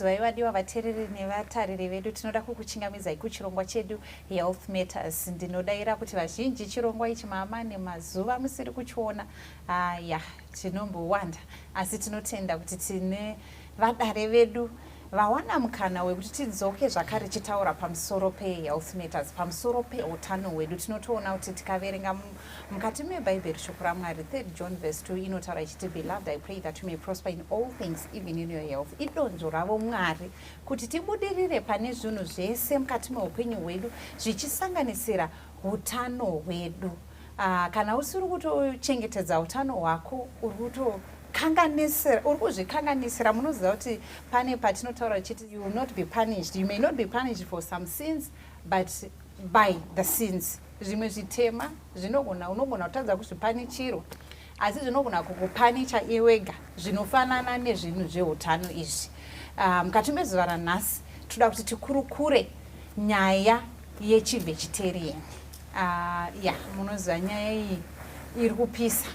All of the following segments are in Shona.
Vaiwadiwa vateereri nevatariri vedu tinoda kukuchingamizai kuchirongwa chedu Health Matters. Ndinodaira kuti vazhinji chirongwa ichi maamane mazuva musiri kuchiona tinombowanda, asi tinotenda kuti tine vadare vedu vawana mukana wekuti tidzoke zvakare chitaura pamusoro pe-health matters, pamusoro peutano hwedu. Tinotoona kuti tikaverenga mukati mebhaibheri shoko raMwari 3 John verse 2 inotaura ichiti, Beloved, I pray that you may prosper in all things even in your health. Idonzvo ravo Mwari kuti tibudirire pane zvinhu zvese mukati meupenyu hwedu zvichisanganisira utano hwedu. Kana usiri kutochengetedza utano hwako, uri kuzvikanganisira, munoziva kuti pane patinotaura chiti you will not be punished. You may not be punished for some sins, but by the sins. Zvimwe zvitema unogona kutadza kuzvipanichirwa, asi zvinogona kukupanicha iwega, zvinofanana nezvinhu zveutano izvi. Mukati mezuva ranhasi toda kuti tikurukure nyaya yechivegetarian. Munoziva nyaya iyi iri kupisa,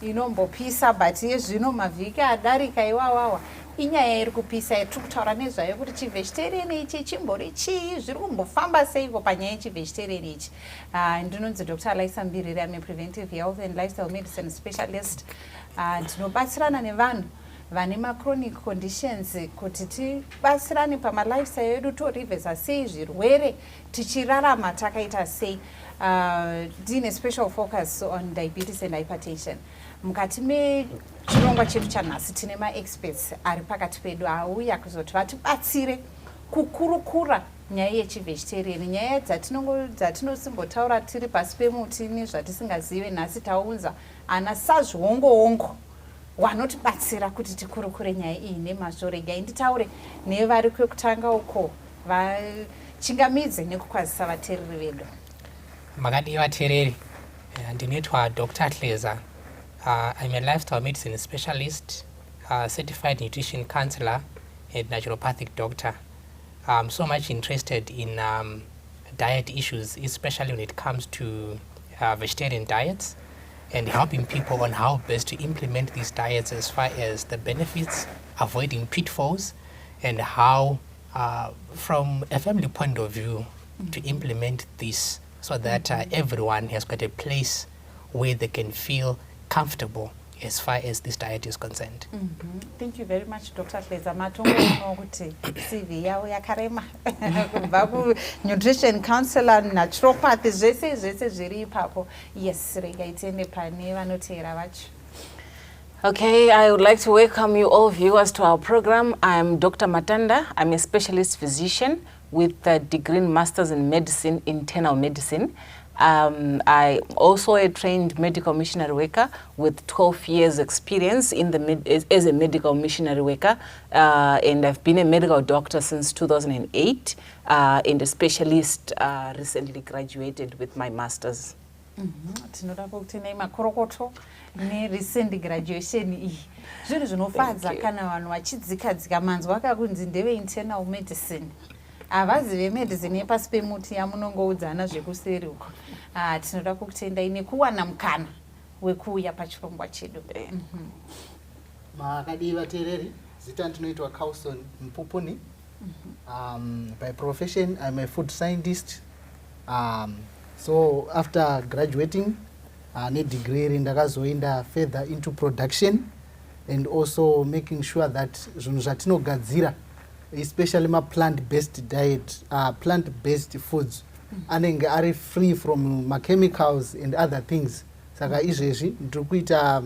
inombopisa, but yezvino mavhiki adarika iwawawa inyaya iri kupisa yatiri kutaura nezvayo kuti chivegetarian ichi chimbori chii, zviri kumbofamba seiko panyaya yechivegetarian ichi. Ndinonzi Dr. Alaisa Mbiriri, I'm a preventive health and lifestyle medicine specialist. Ndinobatsirana nevanhu vane machronic conditions kuti tibatsirane pamalifestyle edu, torivhesa sei zvirwere, tichirarama takaita sei. Ndine special focus on diabetes and hypertension. Mukati mechirongwa chedu chanhasi tine maexperts ari pakati pedu auya kuzoti vatibatsire kukurukura nyaya yechivegetarian, nyaya dzatinosimbotaura tiri pasi pemuti nezvatisingazive, nhasi taunza ana sazviongo wanotibatsira kuti tikurukure nyaya iyi nemazvo. Regai nditaure nevari kwekutanga uko, vachingamidze nekukwazisa vateereri vedu. Makadi vateereri, ndinoitwa Dr. Hleza. I'm a lifestyle medicine specialist, certified nutrition counselor and naturopathic doctor. I'm so much interested in diet issues, especially when it comes to vegetarian diets, and helping people on how best to implement these diets as far as the benefits, avoiding pitfalls, and how, from a family point of view, to implement this so that everyone has got a place where they can feel comfortable as far as this diet is concerned. Thank you very much, Dr. Hleza. Matongo kuti CV yao yakarema kubva nutrition counselor, naturopathy, zvese zviri ipapo. Yes, regai tiende pane vanoteera vacho. Okay, I would like to welcome you all viewers to our program. I'm Dr. Matanda. I'm a specialist physician with a degree in Masters in Medicine, Internal Medicine. I also a trained medical missionary worker with 12 years experience in as a medical missionary worker, and I've been a medical doctor since 2008, and a specialist recently graduated with my masters. Tinoda kuti nemakorokota ne-recent graduation iyi zvinhu zvinofadza kana vanhu vachidzika manzwa akakunzi ndeve internal medicine. Avazi vemedicine yepasi pemuti yamunongoudzana zvekuseri uko. Tinoda kukutendai nekuwana mukana wekuuya pachirongwa chedu. Makadi vateereri, zita ndinoitwa Carlson Mpupuni. By profession, I'm a food scientist. So after graduating, ne-degree ndakazoenda further into production and also making sure that zvinhu zvatinogadzira, especially my plant-based diet, plant-based foods, anenge are free from chemicals and other things. Saka izvezvi ndiri kuita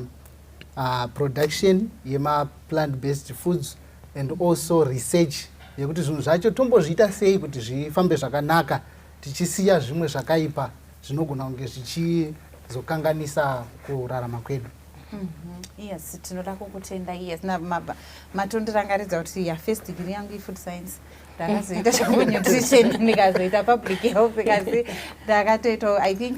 production yema plant-based foods and also research yekuti zvinhu zvacho tombozviita sei kuti zvifambe zvakanaka, tichisiya zvimwe zvakaipa zvinogona kunge zvichizokanganisa kurarama kwedu. Yes, tinoda kukutenda. Yes, matondirangaridza kuti ya first degree yangu i-food science, ndakazoita zvenutrition, ndikazoita public health, kasi ndakatoita I think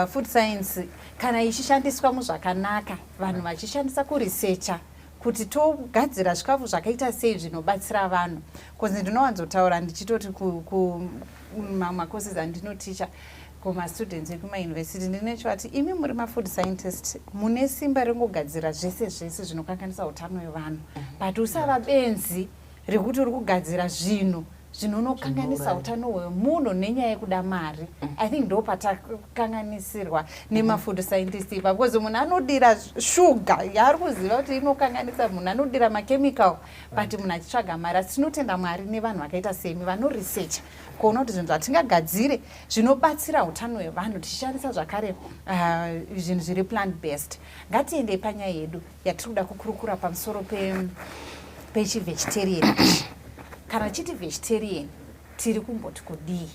food science kana ichishandiswa muzvakanaka, vanhu vachishandisa kuresearcha kuti togadzira zvikafu zvakaita sei zvinobatsira vanhu. Because ndinowanzotaura ndichitoti macourses andinoticha kuma-students ekuma-university ndinechoti imi muri ma-food scientist mune simba rengogadzira zvese zvinokanganisa utano hwevanhu, but usava benzi rekuti uri kugadzira zvinhu zvinonokanganisa utano hwemunhu nenyaya yekuda mari. I think ndo patakanganisirwa nema-food scientist ipa, because munhu anodira sugar yaari kuziva kuti inokanganisa, munhu anodira machemical, but munhu achitsvaga mari. Asi tinotenda Mwari nevanhu vakaita semi vanoresearcha kuona kuti zvinhu zvatingagadzire zvinobatsira utano hwevanhu tichishandisa zvakare zvinhu zviri plant based. Ngatiendei panyaya yedu yatiri kuda kukurukura pamusoro pechivegetarian. Kana chiti vegetarian tiri kumboti kudii?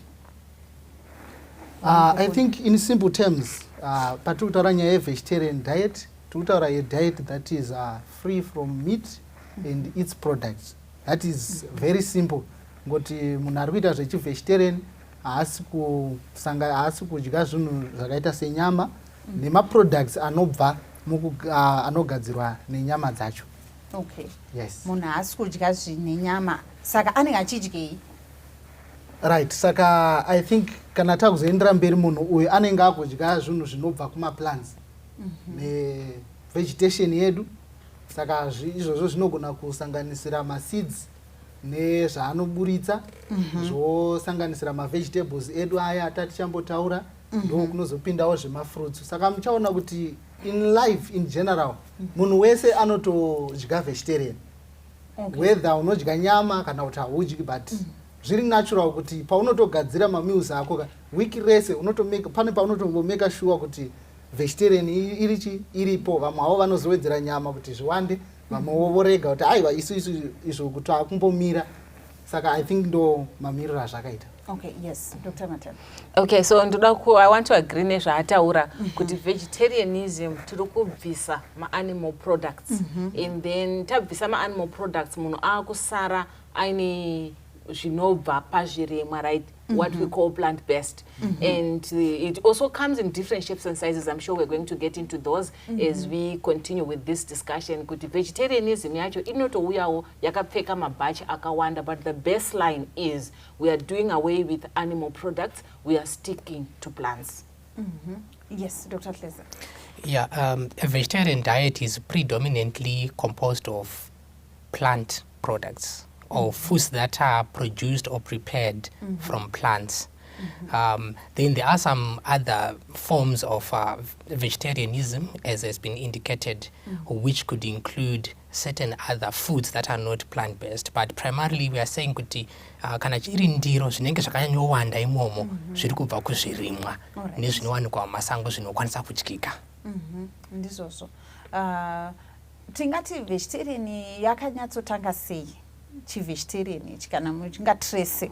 I think in simple terms, patiri kutaura nyaya ye-vegetarian diet, tiri kutaura a diet that is free from meat and its products. That is very simple. Ngoti munhu ari kuita zvechi-vegetarian haasi kudya zvinhu zvakaita senyama nema-products anobva anogadzirwa nenyama dzacho. Okay. Yes. Munhu haasi kudya zvinenyama, saka anenge achidyei? Right, saka I think kana takuzoendera mberi munhu uyu anenge akudya zvinhu zvinobva kuma-plants ne-vegetation yedu. Saka izvozvo zvinogona kusanganisira ma-seeds nezvaanoburitsa, zvosanganisira ma-vegetables edu aya atatichambotaura, ndo kunozopindawo zvema-fruits. Saka muchaona kuti in life in general, munhu wese anotodya vegetarian. Whether unodya nyama kana kuti haudyi, but zviri natural kuti paunotogadzira ma-meals ako wiki rese pane paunotombomeka sure kuti vegetarian iripo. Vamwe havo vanozowedzera nyama kuti zviwande, vamwe vorega kuti aiwa isu izvo kuti akumbomira. saka I think ndo mamiriro azvakaita. Okay, yes, Dr. Matanda. Okay, so I want to agree nezvaataura kuti vegetarianism tiri kubvisa ma-animal products and then tabvisa ma-animal products munhu akusara aine zvinobva pazvirimwa, right? What we call plant-based. And it also comes in different shapes and sizes. I'm sure we're going to get into those as we continue with this discussion. Kuti vegetarianism yacho inotouyawo yakapfeka mabhachi akawanda, but the baseline is we are doing away with animal products, we are sticking to plants. Yes, Dr. Tleza. Yeah, a vegetarian diet is predominantly composed of plant products or foods that are produced or prepared from plants. Then there are some other forms of vegetarianism, as has been indicated, which could include certain other foods that are not plant-based. But primarily we are saying kuti kana chiri ndiro zvinenge zvakanyanyowanda imomo zviri kubva kuzvirimwa nezvinowanikwa mumasango zvinokwanisa kudyika. Ndizvozvo. Tingati vegetarian yakanyatsotanga sei? Chivegetarian kana muchingatrace.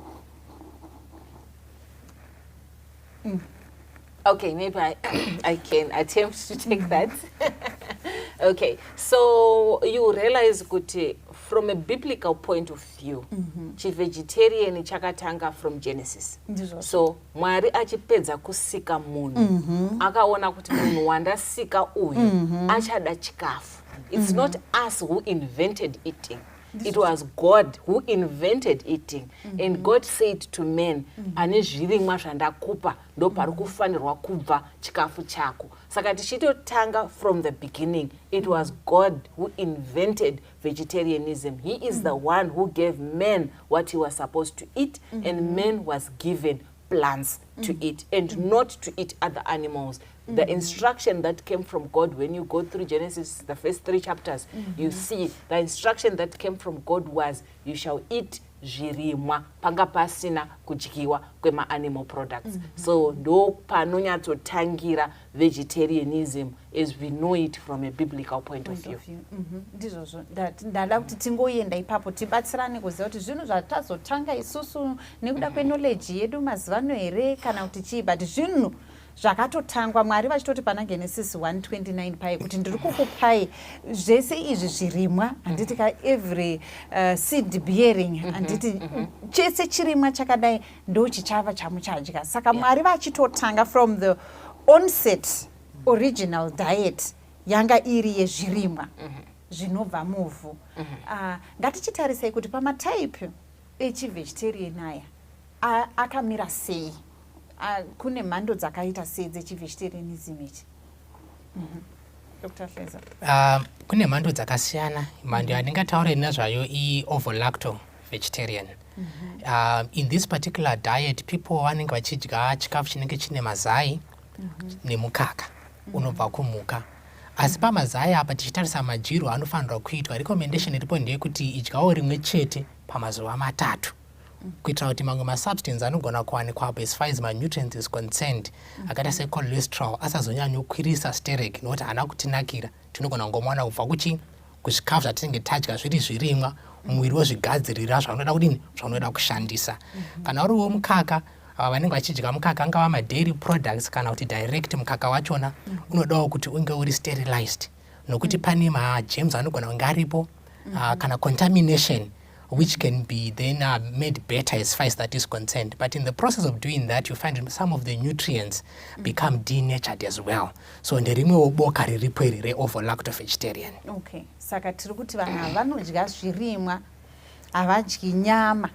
Okay, maybe I can attempt to take that. Okay, so you realize kuti from a biblical point of view, chivegetarian chakatanga from Genesis. So Mwari achipedza kusika munhu akaona kuti munhu wandasika uyu achada chikafu. It's not us who invented eating. It was God who invented eating. And God said to men, ane zvirimwa zvandakupa ndo pari kufanirwa kubva chikafu chako. Saka tichitotanga from the beginning, it was God who invented vegetarianism. He is the one who gave men what he was supposed to eat, and men was given plants to eat and not to eat other animals. The instruction that came from God, when you go through Genesis, the first 3 chapters, you see the instruction that came from God was, you shall eat zvirimwa panga pasina kudyiwa kwema animal products. So ndo panonyatsotangira vegetarianism as we know it from a biblical point of view. Ndizvozvo ndada kuti tingoenda ipapo tibatsirane kuziva kuti zvinhu zvatazotanga isusu nekuda kweknowledge yedu mazivano here kana kuti chii, but zvinhu zvakatotangwa Mwari vachitoti pana Genesis 1:29 pai kuti ndiri kukupai zvese izvi zvirimwa, handiti ka every seed bearing, handiti chese chirimwa chakadai ndo chichava chamuchadya. Saka Mwari vachitotanga from the onset original diet yanga iri yezvirimwa zvinobva muvhu. Ngatichitarisei kuti pamatype echivegetarian aya akamira sei. Kune mhando dzakaita sei dzechivegetarianism ichi? Dr. Tleza. Kune mhando dzakasiyana. Mhando yandingataura nezvayo i-ovo-lacto vegetarian. In this particular diet, people vanenge vachidya chikafu chinenge chine mazai nemukaka unobva kumhuka. Asi pamazai apa tichitarisa madyirwo anofanirwa kuitwa, recommendation iripo ndeyekuti idyawo rimwe chete pamazuva 3. Kuitira kuti mamwe masubstance anogona kuwanikwapo as far as nutrients is concerned, akaita secholesterol, asazonyanyokwirisa sterek nokuti haana kutinakira. Tinogona kungomuwana kubva kuzvikafu zvatinenge tadya zviri zvirimwa, muviri wozvigadzirira zvaunoda kudini, zvaunoda kushandisa. Kana uriwo mukaka, vanenge vachidya mukaka angava madairy products kana kuti direct mukaka wachona, unodawo kuti unge uri sterilized nokuti pane magerms anogona kunge aripo, kana contamination which can be then made better as far as that is concerned. But in the process of doing that, you find some of the nutrients become denatured as well. So nderimwewo boka riripo iri re-ovo-lacto vegetarian. Okay, saka tiri kuti vanhu vanodya zvirimwa, havadyi nyama,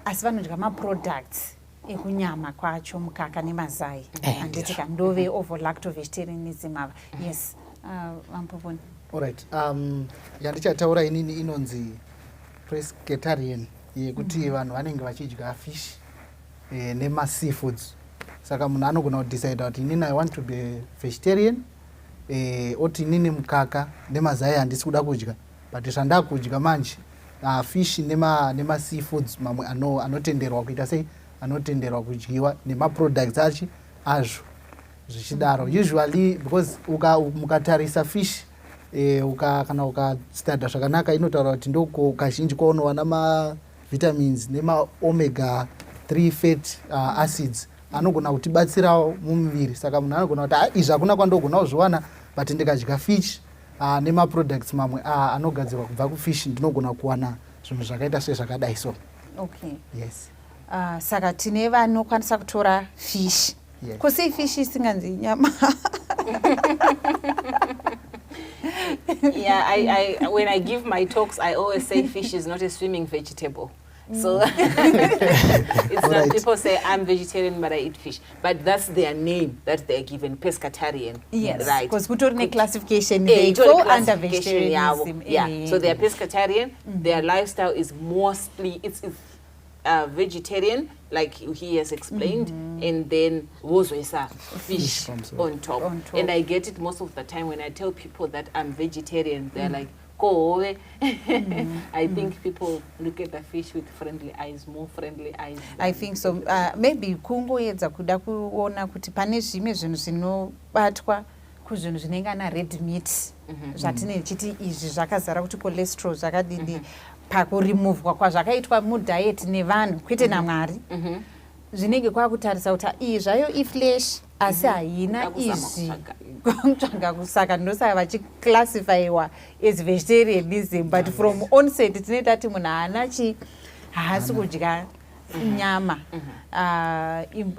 asi vanodya maproducts ekunyama kwacho, mukaka nemazai. Handiti kandove ovo-lacto vegetarianism ava. Yes, Vampoponi. Alright, yandichataura inini inonzi pescatarian, yekuti vanhu vanenge vachidya fish nema seafoods. Saka munhu anogona kudecide kuti inini I want to be vegetarian, oti inini mukaka nemazai handisi kuda kudya, but zvandaa kudya manje fish nema seafoods mamwe anotenderwa kuita sei, anotenderwa kudyiwa nemaproducts achi azvo zvichidaro. Usually because mukatarisa fish kana ukastadha zvakanaka inotaura kuti ndoko kazhinji kwaunowana vitamins nemaomega 3 fat acids anogona kutibatsirawo mumuviri. Saka munhu anogona kuti izvi hakuna kwandogona kuzviwana, but ndikadya fish nemaproducts mamwe anogadzirwa kubva kufish ndinogona kuwana zvinhu zvakaita sezvakadai so. Okay. Yes. Saka tine vanokwanisa kutora fish. Yes. Kusei fish isinganzi nyama. Yeah, when I give my talks, I always say fish is not a swimming vegetable. So it's not, Right. people say I'm vegetarian but I eat fish, but that's their name that they're given, pescatarian. Yes, right? because kutori classification Yeah, they itori go under classification vegetarianism. yeah. So they're pescatarian. Their lifestyle is mostly it's vegetarian, like he has explained, and then wozoisa fish comes on top. And I get it most of the time when I tell people that I'm vegetarian, they're like, go away. I think people look at the fish with friendly eyes, more friendly eyes. I think so. Maybe kungoedza kuda kuona kuti pane zvimwe zvinhu zvinobatwa kuzvinhu zvinenge na red meat zvatine chiti izvi zvakazara kuti cholesterol zvakadini pakuremovwa kwazvakaitwa mudiet nevanhu kwete naMwari zvinenge kwakutarisa kuti iyi zvayo iflesh asi haina izvi kutsvaga kusaka ndosaka vachiclassifyiwa as vegetarianism, but from onset tinoita kuti munhu haana haasi kudya nyama.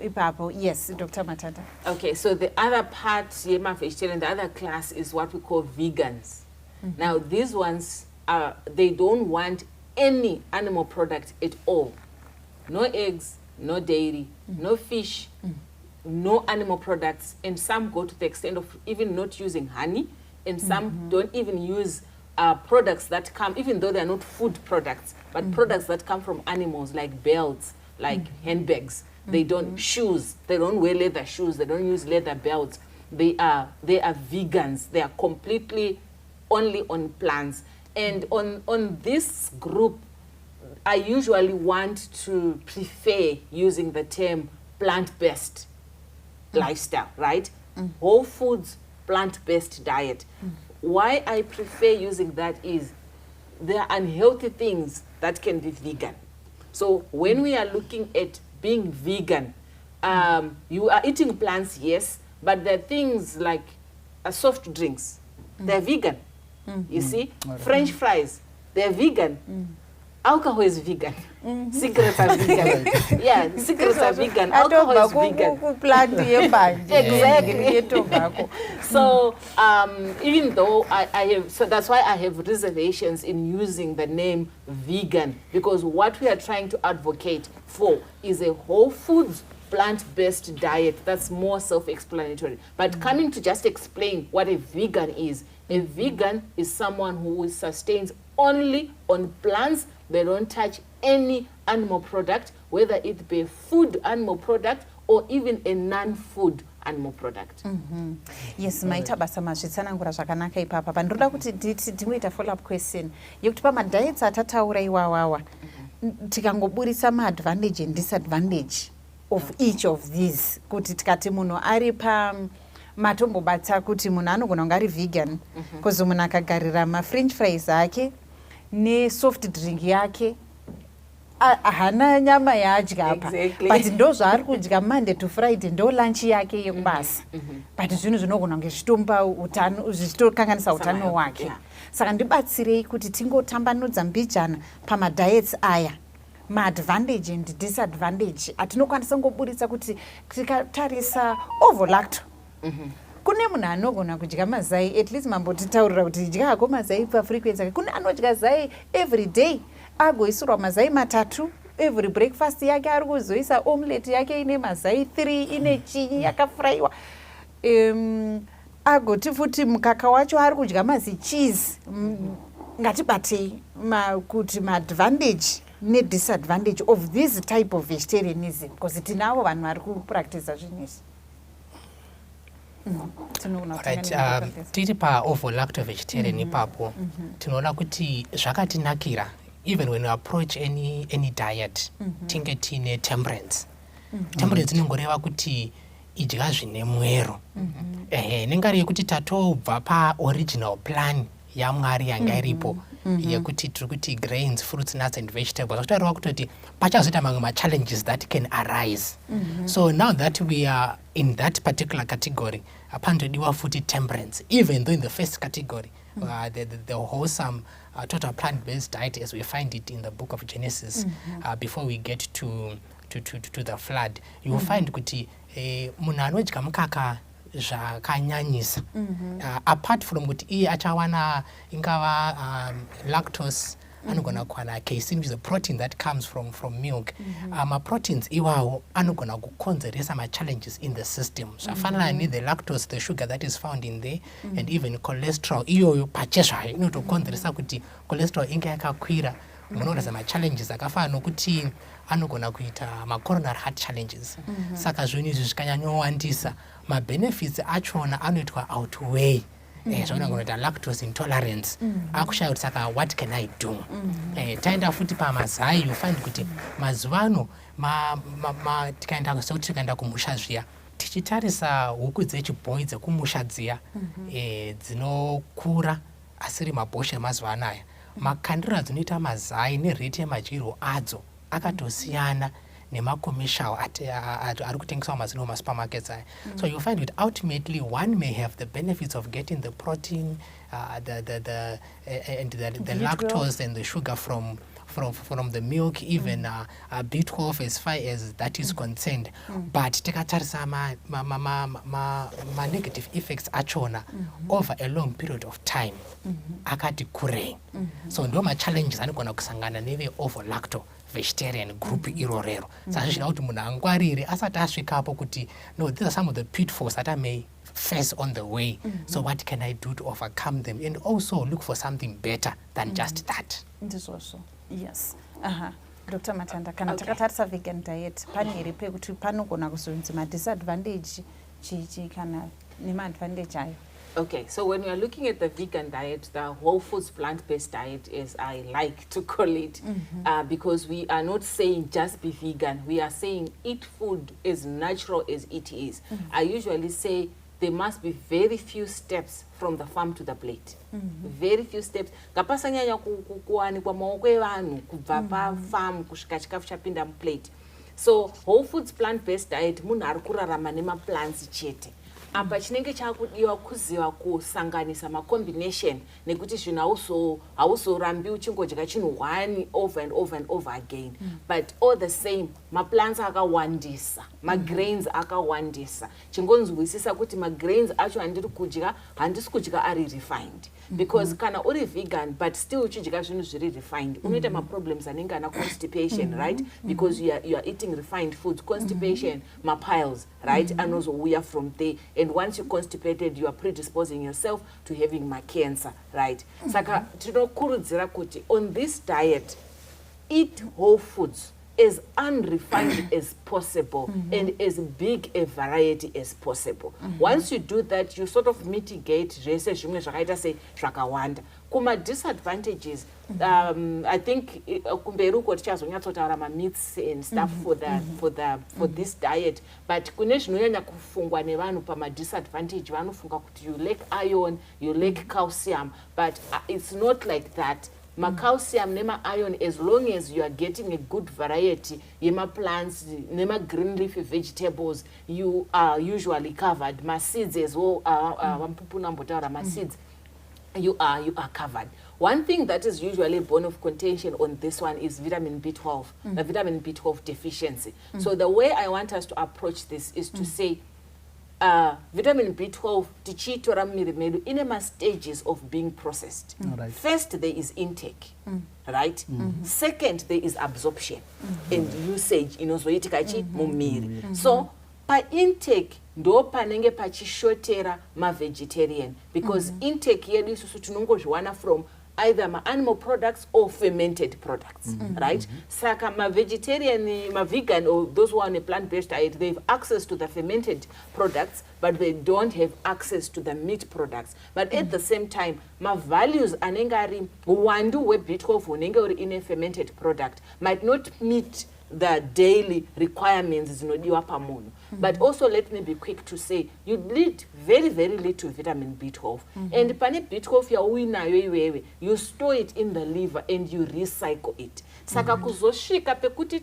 Ipapo, yes, Dr. Matanda. Okay, so the other part, yema vegetarian, the other class is what we call vegans. Now, these ones, they don't want any animal product at all. No eggs, no dairy, no fish, no animal products, and some go to the extent of even not using honey, and some don't even use products that come, even though they're not food products, but products that come from animals like belts, like handbags. They don't shoes. They don't wear leather shoes. They don't use leather belts. They are vegans. They are completely only on plants. And on this group, I usually want to prefer using the term plant-based lifestyle, right? Whole foods, plant-based diet. Why I prefer using that is there are unhealthy things that can be vegan. So when we are looking at being vegan, you are eating plants, yes, but there are things like soft drinks, they're vegan. You see, French fries, they're vegan. Alcohol is vegan. Cigarettes are vegan. Yeah, cigarettes are vegan. Alcohol is vegan. Exactly. So even though I have, so that's why I have reservations in using the name vegan, because what we are trying to advocate for is a whole foods plant-based diet that's more self-explanatory. But coming to just explain what a vegan is someone who sustains only on plants. They don't touch any animal product, whether it be a food animal product or even a non-food animal product. Yes, maita basa mazvitsanangura zvakanaka ipapa. Pandoda kuti ndinoita follow-up question yekuti pamadiets atataura iwawawa tikangoburisa ma-advantage and disadvantage of each of these, kuti tikati munhu ari matombobatsa kuti munhu anogona kunge ari vegan because munhu akagarira ma-french fries ake ne-soft drink yake hana nyama yaadya apa, but ndo zvaari kudya Monday to Friday, ndo lunch yake yekubasa, but zvinhu zvinogona kunge zvitomba utano, zvichitokanganisa utano hwake. Saka ndibatsirei kuti tingotambanudza mbijana pamadiets aya, ma-advantage and disadvantage atinokwanisa ngoburitsa kuti tikatarisa overlacto. Kune munhu anogona kudya mazai, at least mambotitaurira kuti dya hako mazai pafrequency. Kune anodya zai every day, agoisirwa mazai 3 every breakfast yake, ari kuzoisa omelette yake ine mazai 3 ine chinyi yakafraiwa. Agoti futi mukaka wacho ari kudya mazi cheese. Ngatibatei kuti ma-advantage ne-disadvantage of this type of vegetarianism, because tinavo vanhu vari kupractice zvinezvi. Tiri pa-overlacto vegetarian ipapo tinoona kuti zvakatinakira, even when we approach any diet, tinge tine temperance. Temperance inongoreva kuti idya zvine mwero. Nengari yekuti tatobva pa-original plan yaMwari yanga iripo, yekuti tiri kuti grains, fruits, nuts and vegetables akutoreva kutoti pachazoita mamwe machallenges that can arise. So now that we are in that particular category, panotodiwa futi temperance, even though in the first category the wholesome total plant-based diet as we find it in the book of Genesis, before we get to the flood, you will find kuti munhu anodya mukaka zvakanyanyisa, apart from kuti iye achawana ingava lactose, anogona kuwana casein, which is a protein that comes from milk. Proteins iwawo anogona kukonzeresa challenges in the system. Zvafanana ne the lactose, the sugar that is found in there, and even cholesterol iyoyo pachezvayo inotokonzeresa kuti cholesterol inge yakakwira, munoratidza challenges akafanana nokuti anogona kuita coronary heart challenges. Saka zvinhu izvi zvikanyanyowandisa, benefits achona anoitwa outweigh zvaunogona lactose intolerance, akushaya kuti saka what can I do. Taenda futi pamazai, you find kuti mazuvano tikaenda kumusha zviya, tichitarisa huku dzechibhoyi dzekumusha dziya dzinokura asiri mabhosha mazuva anaya, makandiro adzinoita mazai nereti yemadyirwo adzo akatosiyana nemakommercial ari kutengeswa mazino masupermarkets aya. So you find that ultimately one may have the benefits of getting the protein, the lactose and the sugar from the milk, even B12 as far as that is concerned, but tikatarisa ma negative effects achona over a long period of time akati kurei. So ndo challenges anogona kusangana neve over lacto vegetarian group irorero. Saka zvinoda kuti munhu angwarire asati asvikapo kuti no, these are some of the pitfalls that I may face on the way. So what can I do to overcome them, and also look for something better than just that. This also, yes. Dr. Matanda, kana takatarisa vegan diet, pane iri pekuti panogona kuzonzi disadvantage chichi kana nema advantage ayo. Okay, so when we are looking at the vegan diet, the whole foods plant-based diet, as I like to call it, because we are not saying just be vegan, we are saying eat food as natural as it is. I usually say there must be very few steps from the farm to the plate. Very few steps. Kapasanyanya kuwanikwa maoko evanhu kubva pa farm kusvika chikafu chapinda plate. So whole foods plant-based diet munhu ari kurarama nema plants chete. Apa chinenge chakudiwa kuziva kusanganisa combination nekuti zvinhu hauzorambi uchingodya chinhu one over and over and over again, but all the same plants akawandisa, grains akawandisa. Chingonzwisisa kuti grains acho handisi kudya ari refined, because kana uri vegan but still uchidya zvinhu zviri refined unoita problems anenge ana constipation, right? Because you are eating refined foods, constipation, piles, right? Anozouya from there, and once you're constipated, you are predisposing yourself to having cancer, right? Saka tinokurudzira kuti on this diet, eat whole foods as unrefined as possible and as big a variety as possible. Once you do that, you sort of mitigate zvese zvimwe zvakaita zvakawanda. Kuma disadvantages, I think kumberuko tichazonyatsotaura meats and stuff for this diet, but kune zvinonyanya kufungwa nevanhu pama disadvantage vanofunga kuti you lack iron, you lack calcium, but it's not like that. Calcium nema iron, as long as you are getting a good variety yema plants, nema green leafy vegetables, you are usually covered. Seeds as well, seeds, you are covered. One thing that is usually a bone of contention on this one is vitamin B12, the vitamin B12 deficiency. So the way I want us to approach this is to say vitamin B12 tichitora mumiri medu ine stages of being processed. First, there is intake, right? Second, there is absorption and usage inozoitika mumiri. So pa intake ndo panenge pachishotera vegetarian, because intake yedu isusu tinongozviwana from either animal products or fermented products, right? Saka vegetarian, vegan, or those who are on a plant-based diet, they have access to the fermented products, but they don't have access to the meat products. But at the same time, values anengari uwandu we B12 unenge uri in a fermented product might not meet the daily requirements zinodiwa pamunhu. But also let me be quick to say, you need very, very little vitamin B12. And pane B12 yauinayo iwewe, you store it in the liver and you recycle it. Saka kuzosvika pekuti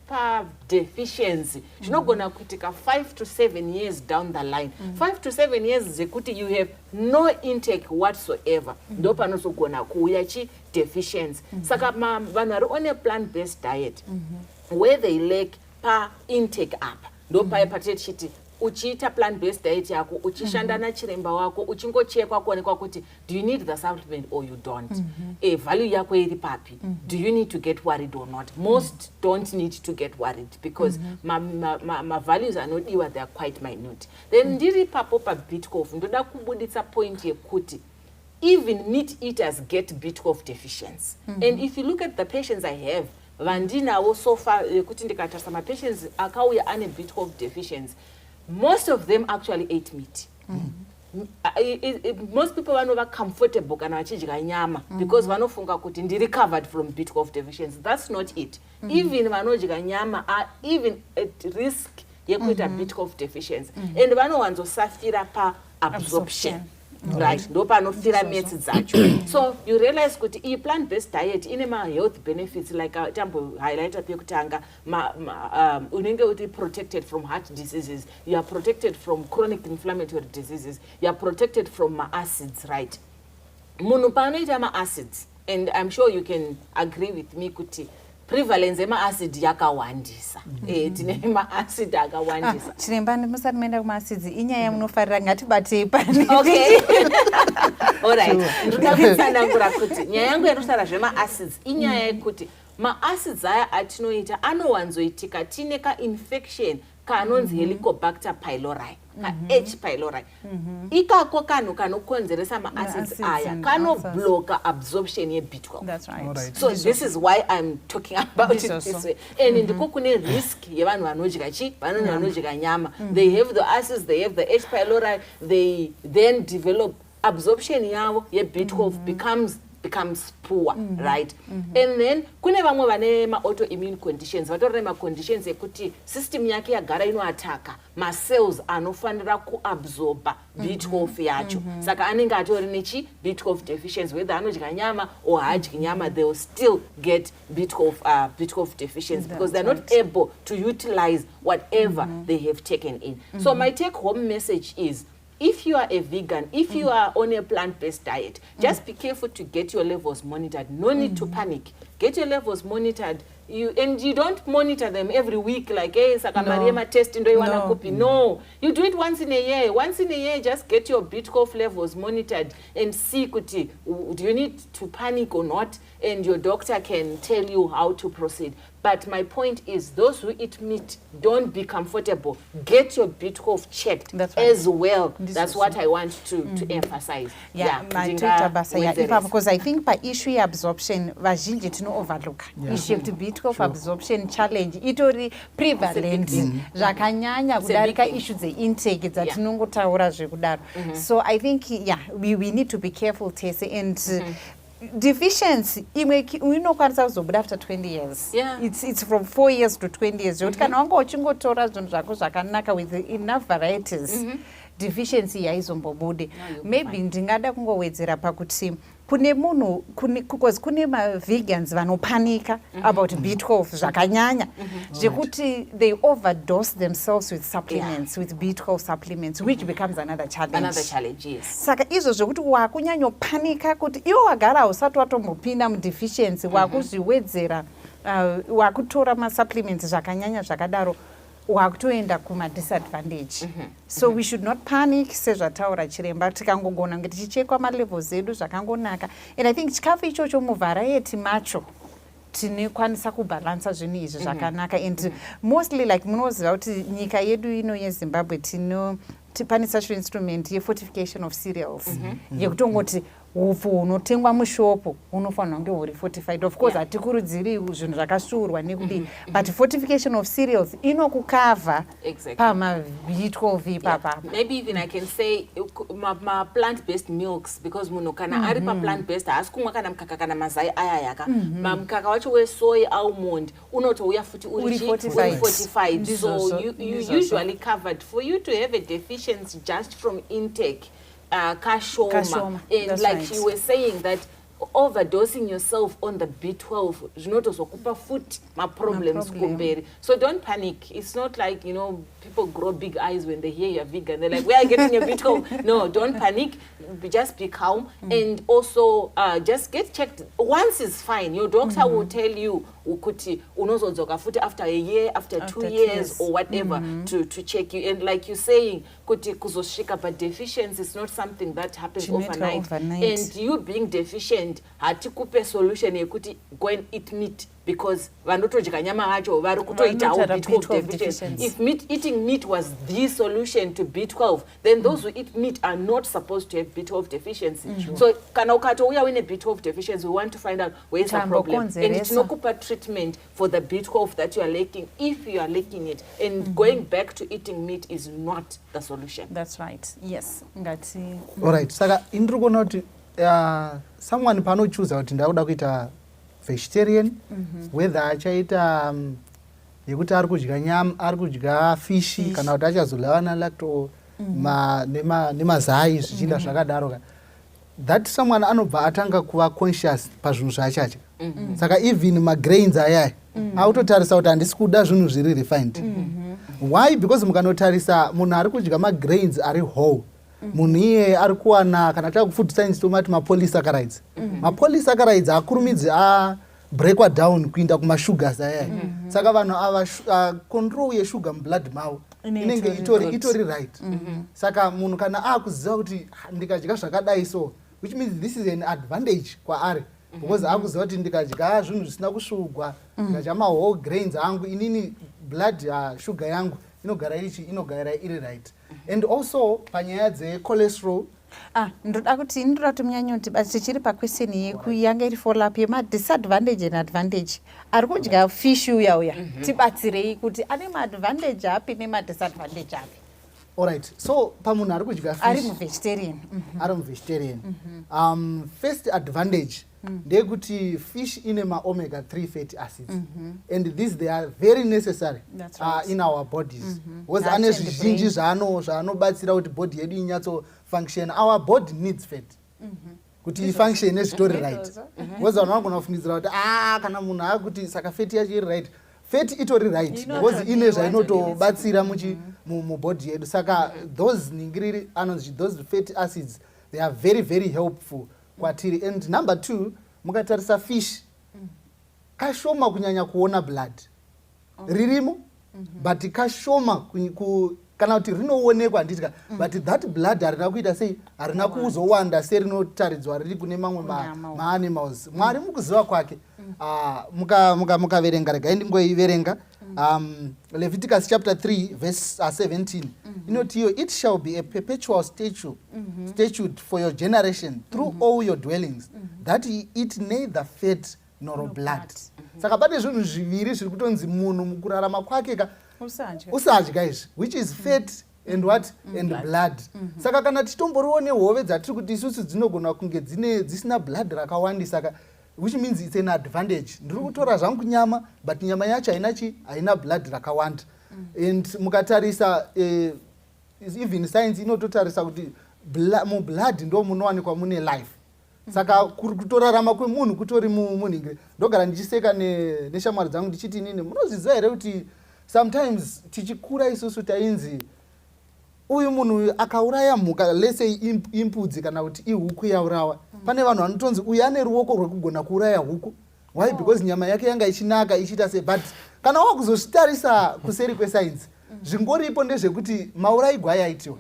pa deficiency, zvinogona kuitika 5 to 7 years down the line. 5 to 7 years zekuti you have no intake whatsoever. Ndo panozogona kuuya deficiency. Saka vanhu vari on a plant-based diet, where they lack pa intake up, ndo paya patete chiti uchiita plant-based diet yako, uchishanda na chiremba wako, uchingochekwa kuonekwa kuti do you need the supplement or you don't? Value yako iri papi? Do you need to get worried or not? Most don't need to get worried because my values are not equal, they are quite minute. Then ndiri papo pa B12, ndoda kubuditsa point yekuti even meat eaters get B12 deficiency. And if you look at the patients I have, vandinawo so far kuti ndikatarisa ma patients akauya ane B12 deficiency, most of them actually ate meat. Most people vanova comfortable kana vachidya nyama because vanofunga kuti ndiri covered from B12 deficiency. That's not it. Even vanodya nyama are even at risk yekuita B12 deficiency. And vanowanzosafira pa absorption. Right, ndo panofira metsi dzacho. So you realize kuti iyi plant-based diet ine ma health benefits like tambo highlighter pekutanga unenge uti protected from heart diseases, you are protected from chronic inflammatory diseases, you are protected from ma acids, right? Munhu panoita ma acids, and I'm sure you can agree with me kuti prevalence ema acid yakawandisa. Tine ma acid akawandisa. Chiremba musati menda kuma acids inyaya munofarira ngatibatei pane. Okay. All right. Ndakutsanangura kuti nyaya yangu yanosara zvema acids inyaya yekuti ma acids aya atinoita anowanzoitika tine ka infection kanonzi Helicobacter pylori. H. pylori. Ikako kanu kanokonzeresa ma acids aya kanobloka absorption ye B12. That's right. So this is why I'm talking about it this way. And ndiko kune risk yevanhu vanodya vanhu vanodya nyama. They have the acids, they have the H. pylori, they then develop absorption yavo ye B12 becomes poor, right? And then kune vamwe vane ma autoimmune conditions, vatori ma conditions ekuti system yake yagara inoataka ma cells anofanira kuabsorba B12 yacho. Saka anenge atori nechi B12 deficiency, whether anodya nyama or haadyi nyama, they will still get B12 deficiency because they're not able to utilize whatever they have taken in. So my take home message is, if you are a vegan, if you are on a plant-based diet, just be careful to get your levels monitored. No need to panic. Get your levels monitored. You don't monitor them every week like, hey, Sakamariema test and do you want to copy? No. You do it once in a year. Once in a year, just get your B12 levels monitored and see, do you need to panic or not? And your doctor can tell you how to proceed. But my point is, those who eat meat, don't be comfortable. Get your B12 checked as well. That's what I want to emphasize. Because I think by issue absorption, vazhinji tino overlook. Issue to B12 absorption challenge, itori prevalent. Zvakanyanya kudarika issues the intake dzatinongotaura zvekudaro. So I think we need to be careful, Tese, and deficiency inokwanisa kuzobuda after 20 years. It's from 4 years to 20 years. Kana wanga uchingotora zvinhu zvako zvakanaka with enough varieties, deficiency yaizombobude. Maybe ndingada kungowedzera pakuti kune munhu because kune vegans vanopanika about B12 zvakanyanya zvekuti they overdose themselves with supplements, with B12 supplements, which becomes another challenge. Yes. Saka izvo zvekuti wakunyanyopanika kuti iwo wagara usati watombopinda mudeficiency wakuzviwedzera wakutora masupplements zvakanyanya zvakadaro wakutoenda kuma-disadvantage. So we should not panic, sezvataura chiremba, tikangogona kunge tichichekwa malevels edu zvakangonaka. And I think chikafu ichocho muvharaiti macho tinokwanisa kubalansa zvinhu izvi zvakanaka. And mostly like munoziva kuti nyika yedu ino yeZimbabwe pane such instrument ye fortification of cereals. Yekutongoti upfu hunotengwa mushopu unofanira kunge huri fortified. Of course hatikurudziri zvinhu zvakasvuurwa nekudii, but fortification of cereals inokukavha pama B12 ipapa. Maybe even I can say ma plant-based milks, because munhu kana ari pa plant-based haasi kumwa kana mukaka kana mazai aya yaka. Mukaka wacho wesoy almond unotouya futi uri fortified. So you usually covered. For you to have a deficiency just from intake, kashoma. And like you were saying that overdosing yourself on the B12 zvinotozokupa futi ma-problems kumberi. So don't panic. It's not like, you know, people grow big eyes when they hear you're vegan. They're like, where are you getting your B12? No, don't panic. Just be calm. And also just get checked. Once is fine. Your doctor will tell you ukuthi unozodzoka futi after a year, after 2 years or whatever to check you. And like you're saying, kuti kuzoshika, but deficiency is not something that happens overnight. And you being deficient, hatikupe solution yekuti go and eat meat, because vanotodya nyama vacho vari kutoitawo B12 deficiency. If eating meat was the solution to B12, then those who eat meat are not supposed to have B12 deficiency. So kana ukatouya with a B12 deficiency, we want to find out where is the problem, and tinokupa treatment for the B12 that you are lacking, if you are lacking it. And going back to eating meat is not the solution. That's right. Yes. Ngati. All right. Saka indiri kuona kuti someone panochuza kuti ndakuda kuita vegetarian, whether achaita yekuti ari kudya nyama, ari kudya fish, kana kuti achazolava lacto nemazai zvichiita zvakadaro, that someone anobva atanga kuva conscious pazvinhu zvaachadya. Saka even magrains ayaya autotarisa kuti handisi kuda zvinhu zviri refined. Why? Because mukanotarisa munhu ari kudya magrains ari whole, munhu iye ari kuwana, kana tava kufood science tomati mapolysaccharides. Mapolysaccharides hakurumidzi breakwa down kuinda kumasugars ayaya. Saka vanhu ava control yeshuga mublood mavo inenge itori right. Saka munhu kana akuziva kuti ndikadya zvakadai so, which means this is an advantage kwaari, because akuziva kuti ndikadya zvinhu zvisina kusvugwa, ndikadya whole grains angu, inini blood sugar yangu inogara iri right. And also panyaya dzecholesterol, ndoda kuti munyanyoti basi tichiri paquestion yeku yanga iri follow up yema-disadvantage and advantage. Ari kudya fish uya tibatsirei kuti ane ma-advantage api nema-disadvantage api. Alright, so pamunhu ari kudya fish ari mu-vegetarian, first advantage ndeyekuti fish ine ma-omega 3 fatty acids, and these they are very necessary in our bodies, because ane zvizhinji zvaanobatsira kuti body yedu inyatso function. Our body needs fat kuti function zvitori right, because vanhu vanogona kufungidzira kuti kana munhu akuti saka fat yacho iri right. Fat itori right because ine zvainotobatsira mubody yedu. Saka those ningiriri anonzi those fatty acids, they are very very helpful kwatiri. And number 2, mukatarisa fish kashoma kunyanya kuona blood ririmo, but kashoma kana kuti rinoonekwa handitya, but that blood harina kuita sei, harina kuzowanda serinotaridzwa riri kune mamwe maanimals. Mwari mukuziva kwake. Mukaverenga regai ndingoiverenga Leviticus chapter 3 verse 17 inoti iyo, it shall be a perpetual statute for your generation through all your dwellings, that ye eat neither fat nor blood. Saka pane zvinhu zviviri zviri kutonzi munhu mukurarama kwake usadya izvi, which is fat and what and blood. Saka kana titomboriwo nehove dzatiri kuti isusu dzinogona kunge dzisina blood rakawandisa, saka which means it's an advantage. Ndiri kutora zvangu nyama, but nyama yacho haina blood rakawanda. And mukatarisa even science inototarisa kuti mublood ndo munowanikwa mune life. Saka kutorarama kwemunhu kutori munhingire. Ndogara ndichiseka neshamwari dzangu ndichiti nini, munozviziva here kuti sometimes tichikura isusu tainzi uyu munhu akauraya mhuka, let's say impudzi kana kuti ihuku yaurawa, pane vanhu vanotonzi uyu ane ruoko rwekugona kuuraya huku. Why? Because nyama yake yanga ichinaka ichiita se. But kana wakuzozvitarisa kuseri kwesainzi, zvingoripo ndezvekuti maurayigwa aitiwa,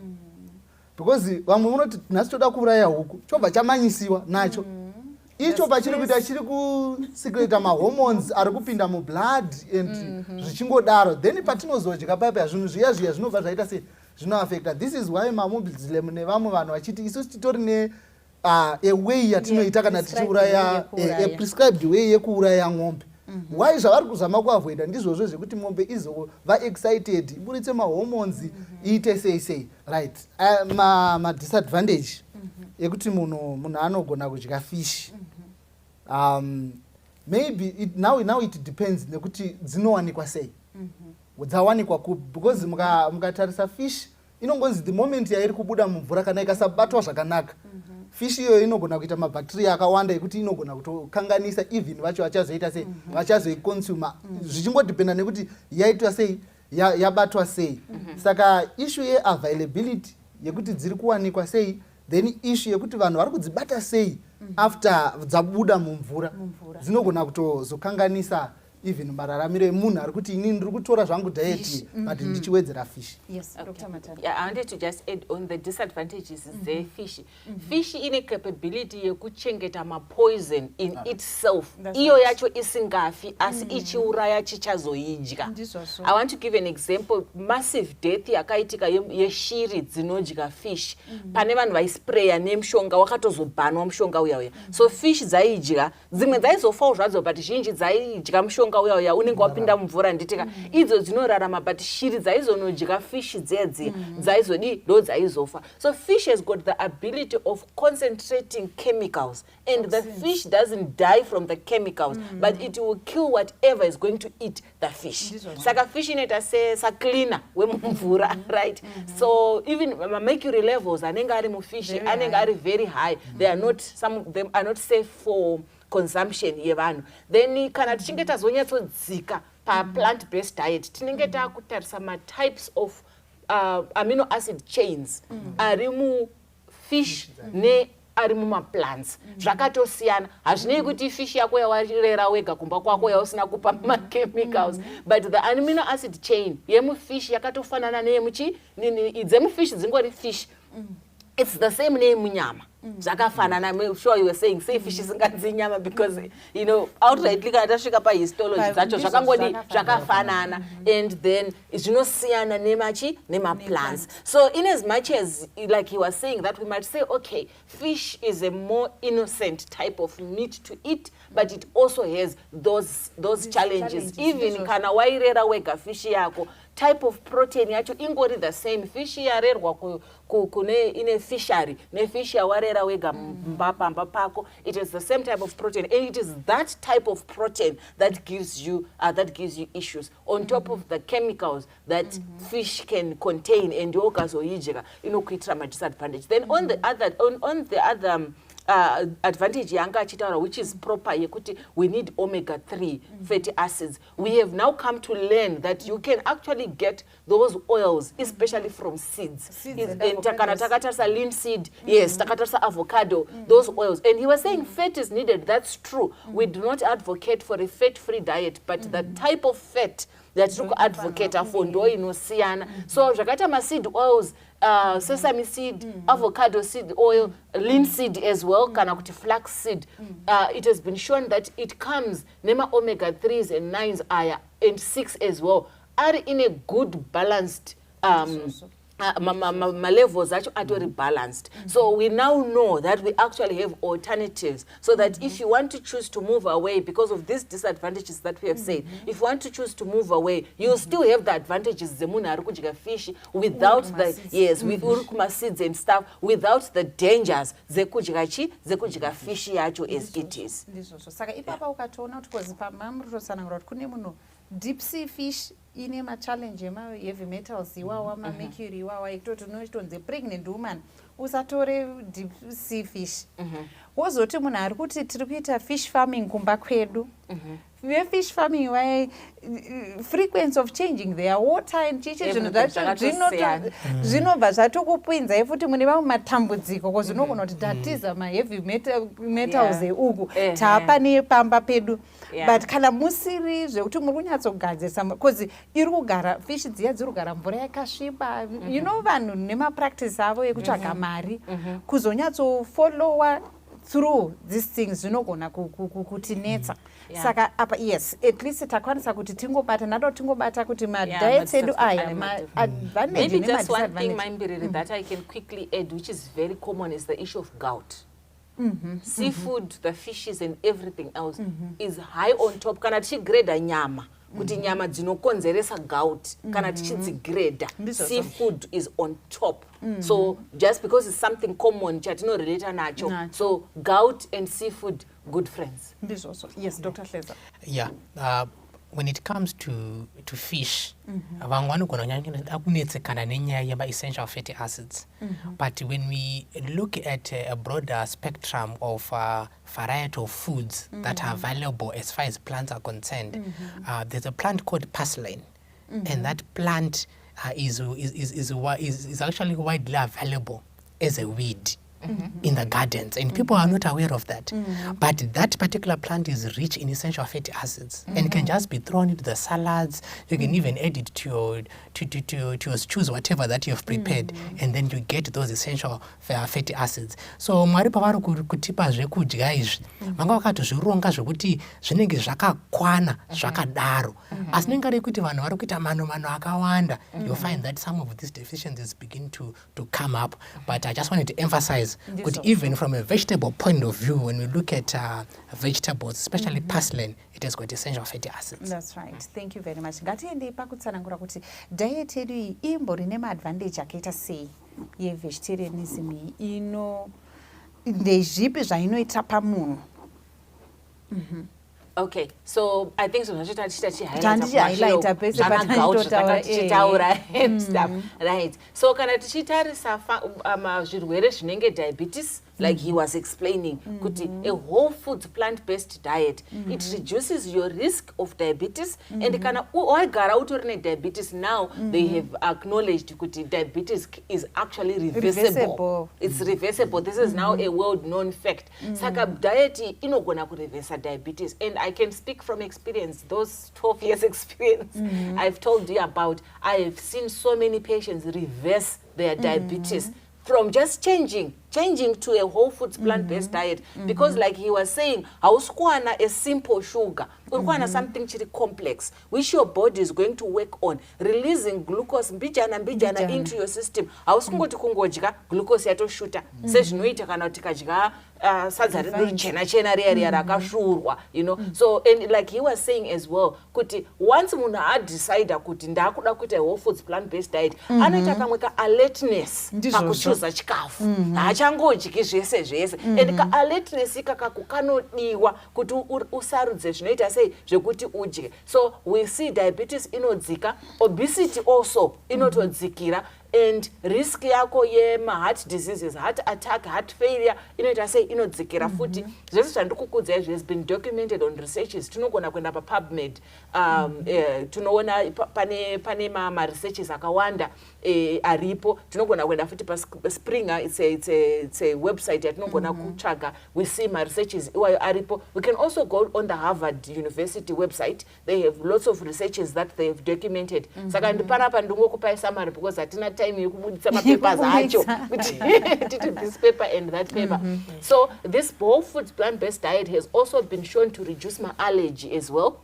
because vamwe munoti nhasi toda kuuraya huku, chobva chamanyisiwa nacho icho pachiri kuita chiri kusikreta mahormones ari kupinda mublood and zvichingodaro, then patinozodya paipa zvinhu zviya zvinobva zvaita se zvinoaffecta. This is why maMuslim nevamwe vanhu vachiti isusu titori a way yatinoita kana tichiuraya a prescribed way yekuuraya mombe. Why zvavari kuzama kuavoida ndizvozvo zvekuti mombe izova excited iburitse mahormones iite sei right. Ma disadvantage yekuti munhu anogona kudya fish, maybe now it depends nekuti dzinowanikwa sei, dzawanikwa kupi, because mukatarisa fish inongonzi the moment yairi kubuda mumvura kana ikasabatwa zvakanaka, fish iyo inogona kuita mabacteria akawanda ekuti inogona kutokanganisa even vacho vachazoita sei, vachazoiconsuma, zvichingodependa nekuti yaitwa sei, yabatwa sei. Saka issue yeavailability yekuti dziri kuwanikwa sei, then issue yekuti vanhu vari kudzibata sei after dzabuda mumvura dzinogona kutozokanganisa even mararamiro emunhu ari kuti inini ndiri kutora zvangu diet but ndichiwedzera fish. Yes, Dr. Matanda. Yeah, I wanted to just add on the disadvantages the fish. Fish ine capability yekuchengeta poison in itself. Iyo yacho isingafi asi ichiuraya chichazoidya. I want to give an example. Massive death yakaitika yeshiri dzinodya fish. Pane vanhu vaispraya nemushonga wakatozobhanwa mushonga uya. So fish dzaidya, dzimwe dzaizofawo zvadzo but zhinji dzaidya mushonga uya unenge wapinda mumvura nditika. Idzo dzinorarama but shiri dzaizonodya fish dzedzi dzaizodi ndo dzaizofa. So fish has got the ability of concentrating chemicals and the fish doesn't die from the chemicals but it will kill whatever is going to eat the fish. Saka fish inoita sa cleaner wemumvura, right? So even mercury levels anenge ari mufish anenge ari very high. They are not, some of them are not safe for consumption yevanhu. Then kana tichinge tazonyatsodzika pa plant based diet tinenge takutarisa types of amino acid chains ari mu fish ne ari mumaplants zvakatosiyana. Hazvinei kuti fish yako yawarera wega kumba kwako yausina kupa chemicals but the amino acid chain yemufish yakatofanana neyemuchi idzemufish dzingori fish. It's the same name munyama. Zvakafanana, I'm sure you were saying say fish isingadzi nyama because you know outrightly kana tasvika pa histology dzacho zvakangodi zvakafanana and then zvinosiyana nema plants. So in as much as like he was saying that we might say okay, fish is a more innocent type of meat to eat but it also has those challenges. Even kana wairera wega fish yako type of protein yacho ingori the same. Fish yarerwa kune ine fishery ne fish yawarera wega mbapamba pako, it is the same type of protein and it is that type of protein that gives you issues on top of the chemicals that fish can contain and yokazoyijeka inokuitira disadvantage. Then on the other advantage yanga achitaura which is proper yekuti we need omega-3 fatty acids. We have now come to learn that you can actually get those oils especially from seeds. Kana takatarisa linseed, yes, takatarisa avocado, those oils. And he was saying fat is needed. That's true. We do not advocate for a fat-free diet, but the type of fat that you advocate for ndo inosiyana. So zvakaita ma-seed oils, sesame seed, avocado seed oil, linseed as well, kana kuti flax seed. It has been shown that it comes nema omega-3s and 9s aya and 6 as well are in a good balanced my levels are actually balanced. So we now know that we actually have alternatives so that if you want to choose to move away because of these disadvantages that we have said, if you want to choose to move away, you still have the advantages the fish without the with seeds and stuff, without the dangers zekudya fish yacho as it is. Saka ipapa ukatoona kuti kozi pamamurotsanangura kuti kune munhu deep sea fish ine ma-challenge heavy metals iwawa ma-mercury iwawa ekutoti unochitonze pregnant woman usatore deep sea fish. Wozoti munhu ari kuti tiri kuita fish farming kumba kwedu. Fish farming why frequency of changing their water and chiche zvinobva zvatokupinzai futi mune vamwe matambudziko kozi unogona kuti tatiza ma-heavy metals euku taapane pamba pedu. But kana musiri zvekuti muri kunyatsogadzirisa kozi iri kugara fish dziya dziri kugara mvura yakasviba, you know vanhu nemapractice avo ekutsvaga mari kuzonyatsofollowa through these things zvinogona kutinetsa. Saka apa yes, at least takwanisa kuti tingobata nado tingobata kuti ma-diets edu aya ma-advantage. Maybe just one thing that I can quickly add which is very common is the issue of gout. seafood, the fishes and everything else is high on top. Kana tichigreda nyama, kuti nyama dzinokonzeresa gout, kana tichidzigreda, seafood is on top. So just because it's something common, chatino-relata nacho. So gout and seafood, good friends. This also. Yes, Dr. Hleza. Yeah. When it comes to fish, essential fatty acids. But when we look at a broader spectrum of variety of foods that are available as far as plants are concerned, there's a plant called purslane, and that plant is actually widely available as a weed. In the gardens, and people are not aware of that. But that particular plant is rich in essential fatty acids and can just be thrown into the salads. You can even add it to your stews, whatever that you have prepared, and then you get those essential fatty acids. So mwari pavari kutipa zvekudya izvi vanga vakatozvironga zvekuti zvinenge zvakakwana zvakadaro, asi nenga rekuti vanhu vari kuita mano akawanda, you'll find that some of these deficiencies begin to come up. But I just wanted to emphasize, but even from a vegetable point of view, when we look at vegetables, especially purslane, it has got essential fatty acids. That's right. Thank you very much. Ngatiende pakutsanangura kuti diet yedu iyi imbori nemaadvantage akaita sei yevegetarianism ino ndezvipi zvainoita pamunhu. Okay, so I think so. Right. So kana tichitarisa zvirwere zvinenge diabetes, like he was explaining, a whole foods plant-based diet, it reduces your risk of diabetes. And kana wagara utorine diabetes, now they have acknowledged kuti diabetes is actually reversible. It's reversible. This is now a world-known fact. Saka diet inogona kurevesa diabetes, and I can speak from experience, those 12 years experience I've told you about. I have seen so many patients reverse their diabetes from just changing to a whole foods plant-based diet, because like he was saying, hauskwana a simple sugar, urkwana something chiri complex, which your body is going to work on, releasing glucose mbijana into your system. Hauskungoti kungodya glucose yatoshuta sezvinoita kana kuti kadya sadza redu chena riya rakashurwa, you know. So, and like he was saying as well, kuti once munhu adecide kuti ndakuda kuita whole foods plant-based diet, anoita kamwe ka alertness pakuchuza chikafu, haachangodyi zvese. And ka alertness ikakaku kanodiwa kuti usarudze zvinoita sei zvekuti udye. So we see diabetes inodzika, obesity also inotodzikira, and risk yako heart diseases, heart attack, heart failure inoita sei inodzikira futi. Zvese zvandikukudza izvi has been documented on researches. Tinogona kuenda paPubmed, tunoona pane ma-researches akawanda aripo. Tinogona kuenda futi paSpringer, it's a website yatinogona kutsvaga. We see ma-researches iwayo aripo. We can also go on the Harvard University website. They have lots of researches that they have documented. Saka ndipanapa ndingokupai summary because hatina time yekubudisa mapapers acho to this paper and that paper. So this whole foods plant-based diet has also been shown to reduce my allergy as well,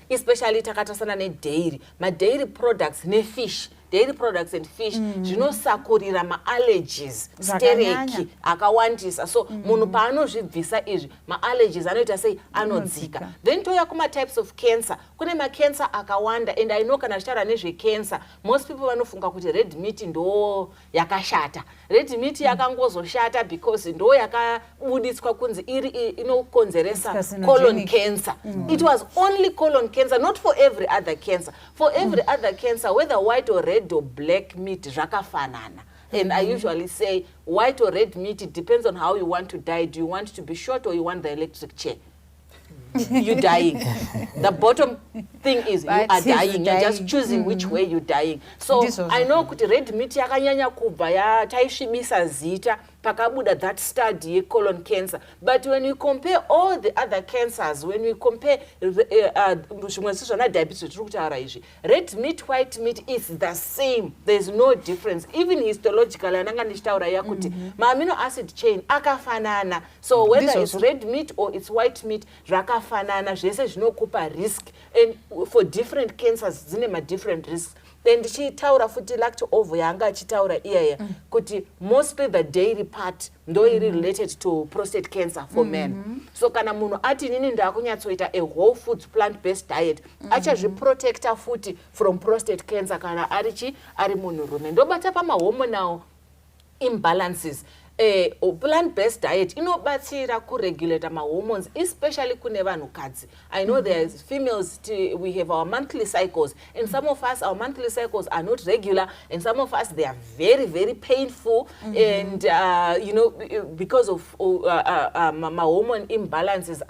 especially takatasana ne dairy products ne fish. Dairy products and fish zvinosakurira ma-allergies, stereki akawandisa. So munhu paanozvibvisa izvi ma-allergies anoita sei anodzika. Then toya kuma-types of cancer, kune ma-cancer akawanda, and I know kana zvichitaura nezve-cancer, most people vanofunga kuti red meat ndo yakashata. Red meat yakangozoshata because ndo yakabuditswa kunzi inokonzeresa colon cancer. It was only colon cancer, not for every other cancer. For every other cancer, whether white or red or black meat, zvakafanana. And I usually say white or red meat, it depends on how you want to die. Do you want to be short or you want the electric chair? You're dying. The bottom thing is you are dying. You're just choosing which way you're dying. So I know kuti red meat yakanyanya kubva taisvibisa zita pakabuda that study colon cancer. But when you compare all the other cancers, when we compare diabetes, red meat, white meat is the same. There's no difference. Even histologically, my amino acid chain akafanana. So whether it's red meat or it's white meat, rakafanana, no kupa risk. And for different cancers, zinema different risks. then ndichitaura futi lacto ovo yanga achitaura iyaya kuti mostly the dairy part ndo iri related to prostate cancer for men. So kana munhu ati nini ndakunyatsoita a whole foods plant based diet achazviprotecta futi from prostate cancer kana ari munhu rume. Ndobata pamahormonal imbalances. Plant-based diet inobatsira kuregulate my hormones, especially kune vanhukadzi. I know there's females, we have our monthly cycles, and some of us, our monthly cycles are not regular, and some of us, they are very, very painful, and, you know, because of my hormone imbalances,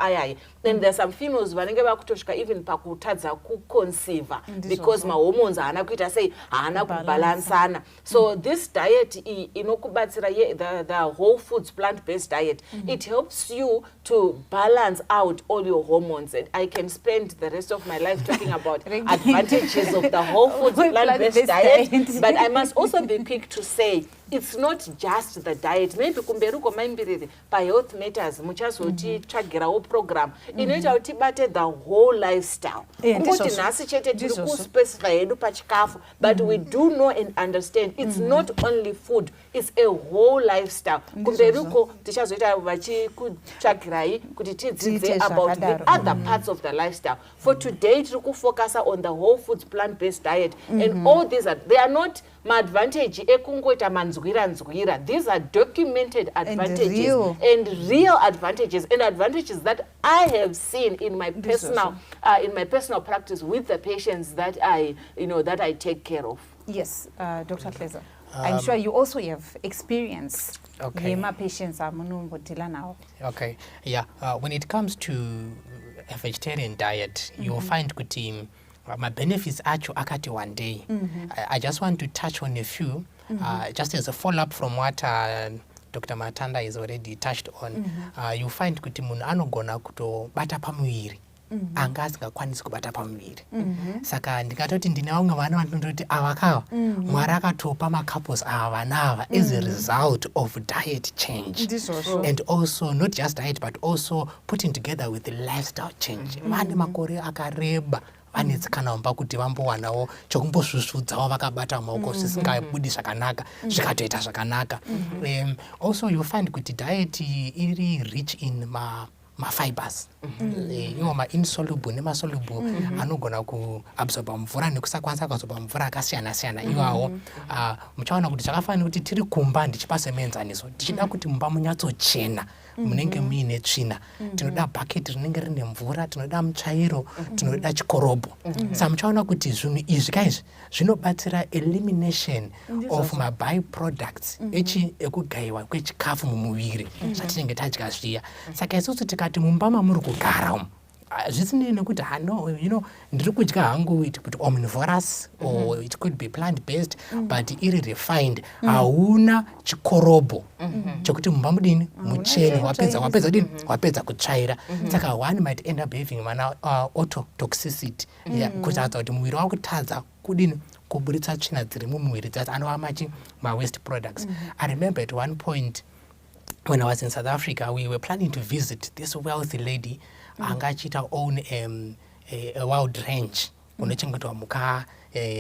then there's some females, vanenge vakutoshka even pakutadza kuconceive, because my hormones are anakuita say, anakubalansana. So this diet, inokubatsira the whole foods plant-based diet, it helps you to balance out all your hormones. And I can spend the rest of my life talking about advantages of the whole foods plant-based diet, but I must also be quick to say it's not just the diet. Maybe kumberuko maimbiriri pa health matters muchazoti tsvagirawo program inoita kuti bate the whole lifestyle. Kuti nhasi chete tiri kuspecify hedu pachikafu, but we do know and understand it's not only food, it's a whole lifestyle. Kumberuko tichazoita vachikutsvagirai kuti tidzidze about the other parts of the lifestyle. For today tiri kufocus on the whole foods plant-based diet, and all these they are not my advantage ekungoita manzwira. These are documented advantages and real advantages, and advantages that I have seen in my personal practice with the patients that I take care of. Yes, Dr. Tleza, I'm sure you also have experience. Okay. Patients are now. Okay. Yeah. When it comes to a vegetarian diet, you will find good team. My benefits actually akati one day. I just want to touch on a few, just as a follow-up from what Dr. Matanda is already touched on. You find kuti munhu anogona kutobata pamuviri anga asingakwanisi kubata pamuviri. Saka ndikatoti ndine vamwe vana vanototi avakawa Mwari akatopa macouples ava vanava as a result of diet change. And also not just diet but also putting together with the lifestyle change. Vane makore akareba vanetsikana vamba kuti vambowanawo chokumbosvusvudzawo vakabata maoko zvisingabudi zvakanaka zvikatoita zvakanaka. Also you find kuti diet iri rich in ma-fibers, iwo ma-insoluble nemasoluble anogona kuabsorba mvura nekusakwanisa kuabsorba mvura akasiyana-siyana. Iwawo muchaona kuti zvakafanira kuti tiri kumba ndichipa muenzaniso tichida kuti mumba munyatsochena munenge muine tsvina, tinoda bhaketi rinenge rine mvura, tinoda mutsvairo, tinoda chikorobho. Saka muchaona kuti zvinhu izvi kaizvi zvinobatsira elimination of my byproducts ekugayiwa kwechikafu mumuviri zvatinenge tadya zviya. Saka isusu tikati mumba mamuri kugara umu zvisinei nekuti ndiri kudya hangu it could be omnivorous or it could be plant based but iri refined, hauna chikorobho chokuti mumba mudini muchene wapedza kutsvaira. Saka one might end up having autotoxicity kutaridza kuti muviri wakutadza kudini kuburitsa tsvina dziri mumuviri dzati anova ma-waste products. I remember at one point when I was in South Africa, we were planning to visit this wealthy lady angachita own a wild ranch unochengetwa mhuka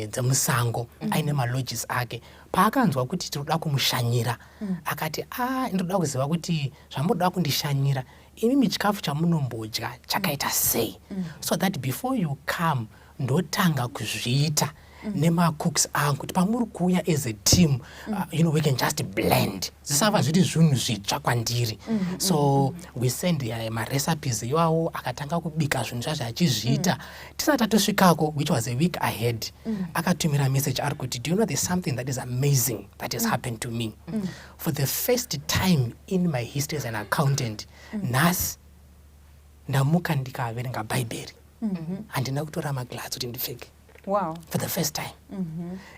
dzemusango aine malodges ake. Paakanzwa kuti tinoda kumushanyira akati ndinoda kuziva kuti zvamboda kundishanyira imimi chikafu chamunombodya chakaita sei, so that before you come ndotanga kuzviita nema-cooks angu kuti pamuri kuuya as a team we can just blend zvisava zviri zvinhu zvitsva kwandiri. So we send ma-recipes iwawo akatanga kubika zvinhu zvazvo achizviita tisati tatosvikako, which was a week ahead, akatumira message ari kuti do you know there's something that is amazing that has happened to me. For the first time in my history as an accountant, nhasi ndamuka ndikaverenga bhaibheri handina kutora maglass kuti ndipfeke. Wow. For the first time.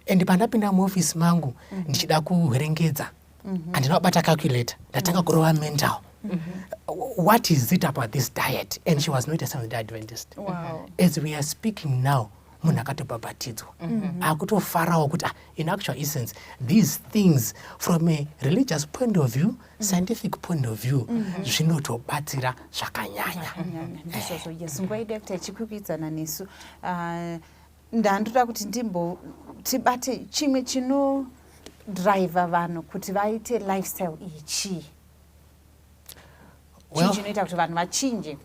And pandapinda muoffice mangu ndichida kuverengedza handina kubata calculator, ndatanga kurova mental. What is it about this diet? And she was not a Seventh-day Adventist. Wow. As we are speaking now, munhu akatobhabhatidzwa akutofarawo kuti in actual essence these things from a religious point of view, scientific point of view zvinotobatsira zvakanyanya. Yes, nguva ida kuti achikwikwidza nesu ndandoda kuti tibate chimwe chinodriva vanhu kuti vaite lifestyle ichi chii chinoita kuti vanhu vachinje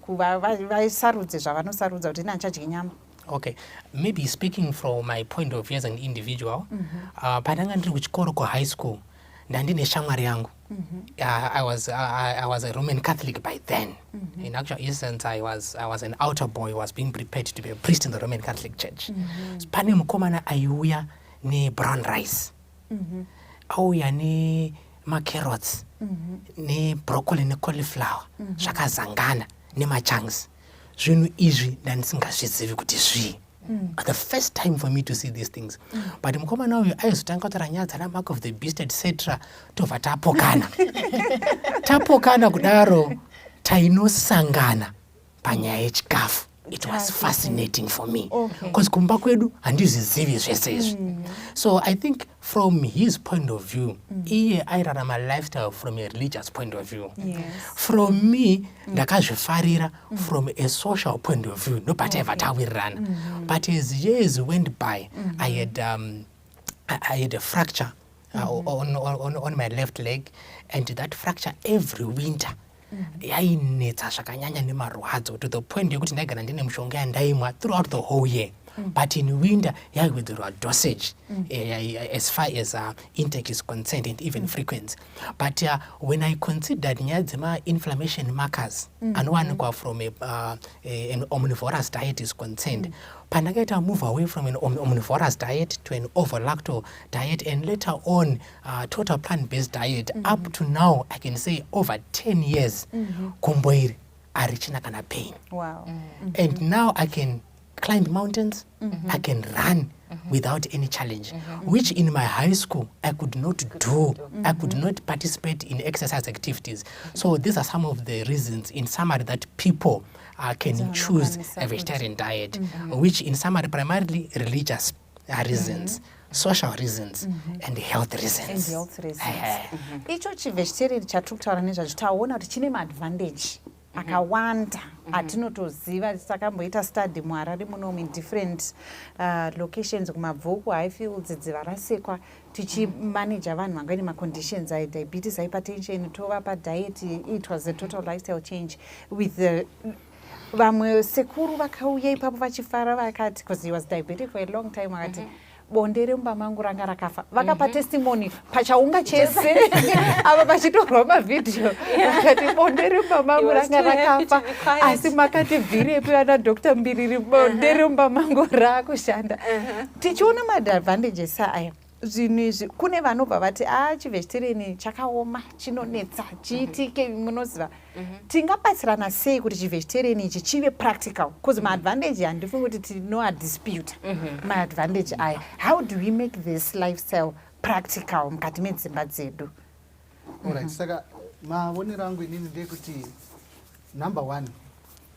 vasarudze zvavanosarudza kuti inanchadye nyama. Okay, maybe speaking from my point of view as an individual, pandanga ndiri kuchikoro high school ndandine shamwari yangu. I was a Roman Catholic by then. In actual essence, I was an outer boy who was being prepared to be a priest in the Roman Catholic Church. Pane mukomana aiuya ne brown rice, auya ne carrots, ne broccoli ne cauliflower, zvakazangana ne machunks. Zvinhu izvi ndandisingazvizivi kuti zvii. The first time for me to see these things. But mukomana uyu aizotanga kutaura nyaya dzana mark of the beast etc. Tobva tapokana. Tapokana kudaro tainosangana panyaya yechikafu. It was fascinating for me because kumba kwedu handizvizivi zvese izvi. So I think from his point of view, iye airarama lifestyle from a religious point of view. From me, ndakazvifarira from a social point of view. Nobody ever tawirirana. But as years went by, I had a fracture on my left leg, and that fracture every winter yainetsa zvakanyanya nemarwadzo to the point yekuti ndaigara ndine mushonga yandaimwa throughout the whole year. But in winter yaigwedzerwa dosage as far as intake is concerned and even frequency. But when I considered nyaya dzema-inflammation markers anowanikwa from an omnivorous diet is concerned, pandakaita move away from an omnivorous diet to an ovo-lacto diet, and later on total plant-based diet, up to now I can say over 10 years, kumboiri arichina kana pain. Wow. And now I can climb mountains, I can run without any challenge, which in my high school I could not do. I could not participate in exercise activities. So these are some of the reasons, in summary, that people can choose a vegetarian diet, which in summary primarily religious reasons, social reasons, and health reasons. Icho chivegetarian chatiri kutaura nezvacho taona kuti chine maadvantage akawanda atinotoziva. Takamboita study muHarare munomu in different locations, kumabvuku, Highfields, dziva rasekwa, tichimanaja vanhu vanga ine maconditions diabetes, hypertension, tovapa diet. It was a total lifestyle change with the vamwe sekuru vakauya ipapo vachifara vakati, because he was diabetic for a long time, vakati bonde remumba mangu ranga rakafa. Vakapa testimony pachaunga chese ava vachitorwa mavhidhiyo vakati bonde remumba mangu ranga rakafa, asi makati vhirepi vana Dr. Mbiriri bonde remumba mangu raakushanda. Tichiona maadvantages aya. Zvinhu izvi kune vanobva vati chivegetarian chakaoma, chinonetsa, chiitike, munoziva. Tingabatsirana sei kuti chivegetarian ichi chive practical? Because maadvantage handifungi kuti tinoadispute maadvantage aya. How do we make this lifestyle practical mukati medzimba dzedu? Alright, saka maonero angu inini ndekuti number one,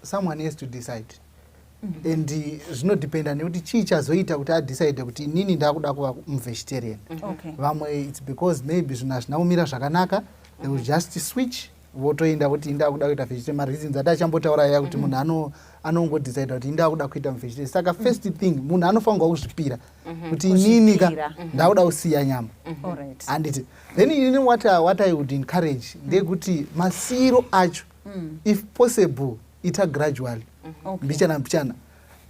someone has to decide. And zvinodependa nekuti chii chazoita kuti adecide kuti inini ndakuda kuva muvegetarian. Vamwe it's because maybe zvinhu hazvina kumira zvakanaka, they will just switch votoenda kuti ndakuda kuita vegetarian. Mareasons atachambotaura ya kuti munhu anongodecide kuti ndakuda kuita muvegetarian. Saka first thing munhu anofanirwa kuzvipira kuti inini ndakuda kusiya nyama. And then inini what I would encourage ndekuti masiro acho if possible ita gradually. Mbichana mbichana,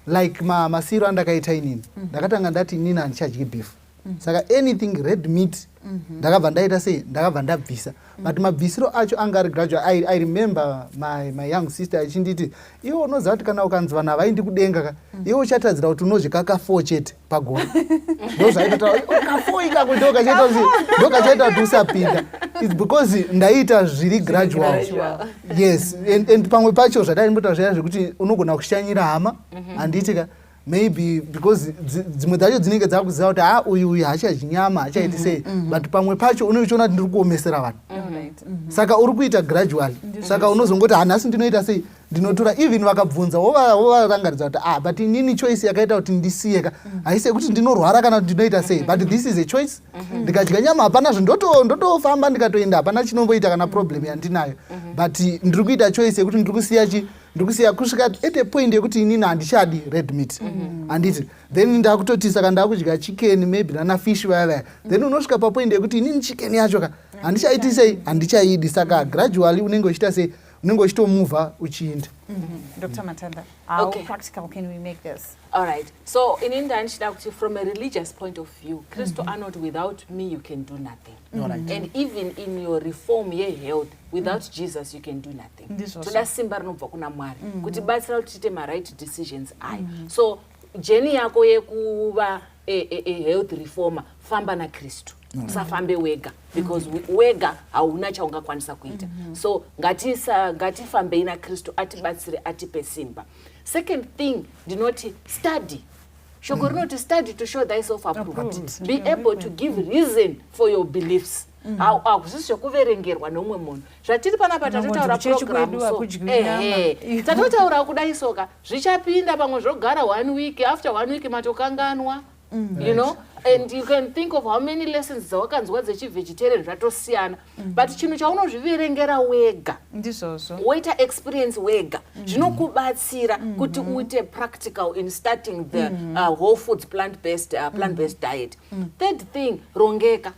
like masiro andakaita inini ndakatanga ndati inini handichadyi beef. Saka anything red meat ndakabva ndaita sei ndakabva ndabvisa. But mabvisiro acho anga ari gradual. I remember my young sister achinditi, iwe unoziva kuti kana ukanzi vanhu havaendi kudenga iwe uchatadzira kuti unozvika ka4 chete pagona. Ndozvaita ka4 ikako ndokachaita kuti usapinda. It's because ndaita zviri gradual. Yes, and pamwe pacho zvadaimboita zvaya zvekuti unogona kushanyira hama handiitika maybe because dzimwe dzacho dzinenge dzakuziva kuti uyu hachadyi nyama hachaiti sei, but pamwe pacho unochiona kuti ndiri kuomesera vanhu. Saka uri kuita gradually. Saka unozongoti hanhasi ndinoita sei ndinotora even vakabvunza wovarangaridza kuti but inini choice yakaita kuti ndisiyeka haisi kuti ndinorwara kana kuti ndinoita sei, but this is a choice. Ndikadya nyama hapana ndotofamba ndikatoenda, hapana chinomboita kana problem yandinayo, but ndiri kuita choice yekuti ndikusiya kusvika at a point yekuti inini handichadi red meat handiti, then ndakutoti saka ndakudya chicken maybe nana fish vaya, then unosvika papoint yekuti inini chicken yacho handichaiti sei, handichaidi, saka gradually unenge uchita sei, unenge uchitomuvha uchiinda. Dr. Matanda, how practical can we make this? All right. So in India, from a religious point of view, Christo Arnold, without me, you can do nothing. And even in your reform health, without Jesus, you can do nothing. So that's simba rinobva kuna Mwari. Kuti batsira kuti tiite right decisions. So journey yako yekuva a health reformer, famba na Kristu. Usafambe wega, because wega hauna chaungakwanisa kuita. So ngatifambe na Kristu atibatsire atipe simba. Second thing, dinoti study. Shoko rinoti study to show thyself approved. Be able to give reason for your beliefs. Hakusisi kuverengerwa nomwe munhu. Zvatiri panapa tatotaura program so. Tatotaura kudai soka. Zvichapinda pamwe zvogara 1 week, after 1 week matokanganwa. You know, and you can think of how many lessons dzawakanzwa dzechivegetarian zvatosiyana, but chinhu chaunozviverengera wega woita experience wega zvinokubatsira kuti uite practical in starting the whole foods plant-based diet. Third thing, rongeka,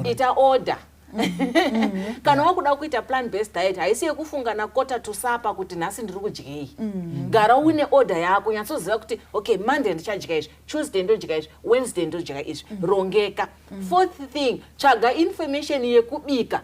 ita order. Kana wakuda kuita plant-based diet haisi yekufunga na quarter to supper kuti nhasi ndiri kudyei. Gara une order yako, nyatsoziva kuti okay, Monday ndichadya izvi, Tuesday ndodya izvi, Wednesday ndodya izvi. Rongeka. Fourth thing, tsvaga information yekubika.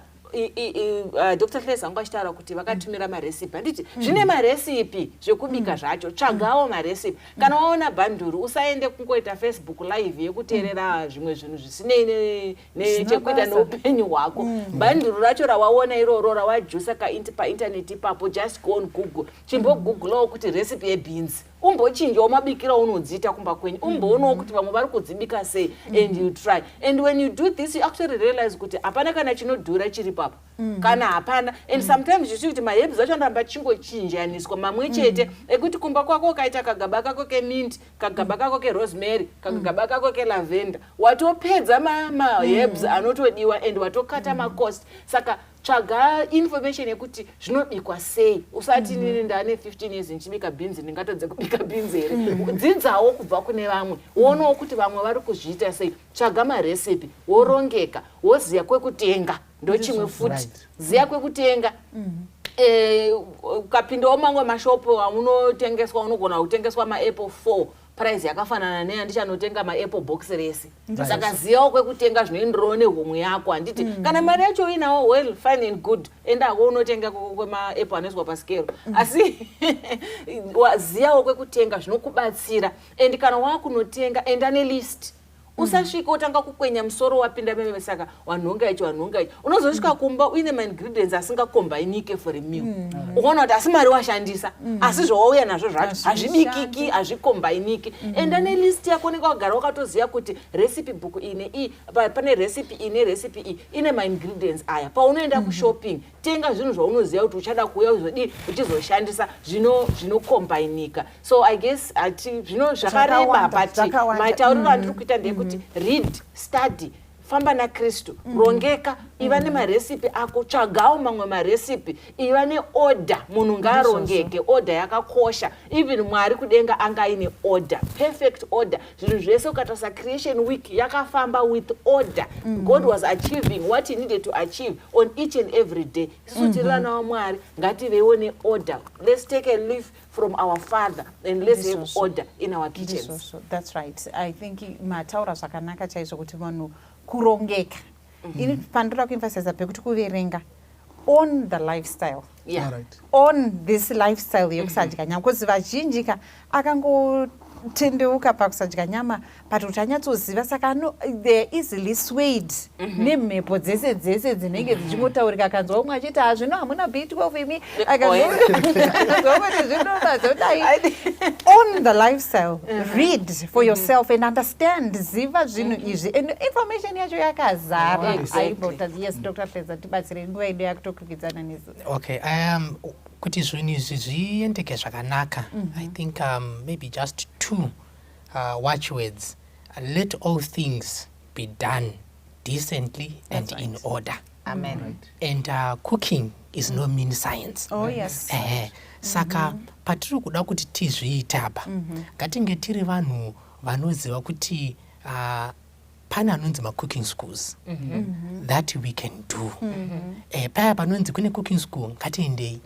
Dr. Hleza ngwachitaura kuti vakatumira marecipe. Handiti zvine marecipe zvekubika zvacho, tsvagawo marecipe. Kana waona bhanduru usaende kungoita Facebook live yekuteerera zvimwe zvinhu zvisinei nechekuita neupenyu hwako. Bhanduru racho rawaona iroro rawajusa painternet ipapo, just go on Google. Chimbogugulawo kuti recipe yebeans. Umbochinjawo mabikira unodziita kumba kwenyu. Umboonawo kuti vamwe vari kudzibika sei, and you try. And when you do this, you actually realize kuti hapana kana chinodhura chiri papo. Kana hapana. And sometimes you see kuti maherbs acho ndamba chingochinjaniswa mamwe chete ekuti kumba kwako ukaita kagaba kako kemint, kagaba kako kerosemary, kagaba kako kelavender, watopedza maherbs anotodiwa and watokata macost. Saka tsvaga information yekuti zvinobikwa sei. Usati nini ndane 15 years nchibika beans ndingatodze kubika beans here. Dzidzawo kubva kune vamwe. Uonawo kuti vamwe vari kuzviita sei. Tsvaga marecipe, worongeka, woziya kwekutenga. Ndo chimwe futi. Ziya kwekutenga. Ukapindawo mamwe mashopu amunotengeswa, unogona kutengeswa maapple 4. Price yakafanana neyandicanotenga maapple box rese. Saka ziyawo kwekutenga zvinoenderana nehomwe yako. Handiti kana mari yacho inawo, well, fine and good, endawo unotenga kwemaapple anoiswa pasikero. Asi ziyawo kwekutenga zvinokubatsira. And kana wakunotenga, enda nelist. Usasvika utanga kukwenya musoro wapinda meme, saka wanhonga ichi. Unozosvika kumba uine ma-ingredients asingakombainike for a meal. Ukaona kuti asi mari washandisa, asi zvawauya nazvo zvacho hazvibikiki, hazvikombainiki. Enda nelist yako unenge wagara wakatoziya kuti recipe book ine pane recipe ine ma-ingredients aya. Paunoenda kushopping, tenga zvinhu zvaunoziya kuti uchada kuuya uchizoshandisa zvinokombainika. So I guess zvino zvakareba, but matauriro andiri kuita ndeyekuti read, study, famba na Kristu, rongeka, iva nemarecipe ako, tsvagawo mamwe marecipe, iva neorder, munhu ngaarongeke, order yakakosha. Even Mwari kudenga anga aine order, perfect order. Zvinhu zvese ukatarisa creation week yakafamba with order. God was achieving what he needed to achieve on each and every day. Isusu tirana wa Mwari ngativewo neorder. Let's take a leaf from our Father and let's have order in our kitchens. That's right. I think mataura zvakanaka chaizvo kuti vanhu kurongeka. Ini pandora kuemphasize pekuti kuverenga on the lifestyle. Yeah. Right. On this lifestyle yokusadya nyama, because vazhinji akangotendeuka pakusadya nyama, but kuti anyatsoziva, saka they're easily swayed nemhepo dzese dzinenge dzichingotaurika. Akanzwa umwe achiti hazvino hamuna B12 imi, on the lifestyle, read for yourself and understand, ziva zvinhu izvi, and information yacho yakazara. Yes, Dr. Hleza, tibatsire nguva yedu yakutokwikwidzana nesu. Okay, kuti zvinhu izvi zviendeke zvakanaka, I think maybe just 2 watchwords. Let all things be done decently and in order. Amen. And cooking is no mean science. Oh yes. Saka patiri kuda kuti tizviite apa, ngatinge tiri vanhu vanoziva kuti pane anonzi cooking schools that we can do. Paya panonzi kune cooking school ngatiendei.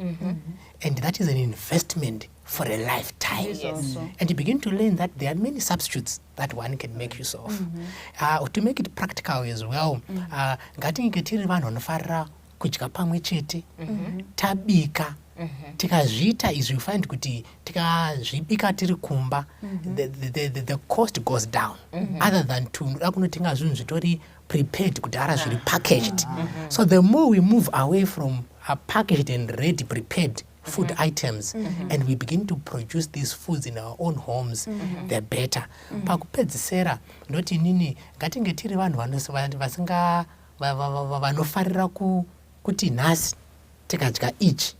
And that is an investment for a lifetime. Yes. And you begin to learn that there are many substitutes that one can make use of. To make it practical as well, ngatinge tiri vanhu vanofarira kudya pamwe chete, tabika, tikazviita izvi, you find kuti tikazvibika tiri kumba, the cost goes down, other than kunoda kunotenga zvinhu zvitori prepared kudhara zviri packaged. So the more we move away from packaged and ready prepared food items, and we begin to produce these foods in our own homes, the better. Pakupedzisira ndoti nini ngatinge tiri vanhu vasinga vanofarira kuti nhasi tikadya ichi,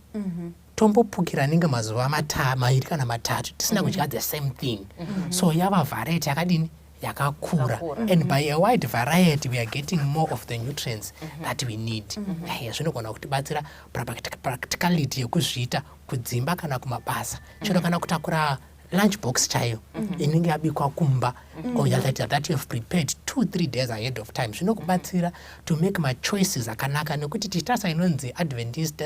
tombopukira ninge mazuva mairi kana matatu tisina kudya the same thing. So yava variety yakadini yakakura, and by a wide variety we are getting more of the nutrients that we need. Zvinogona kutibatsira practicality yekuzviita kudzimba kana kumabasa, chero kana kutakura lunchbox chayo inenge yabikwa kumba, or that you have prepared 2-3 days ahead of time. Zvinokubatsira to make my choices akanaka, nekuti tichitasa inonzi Adventist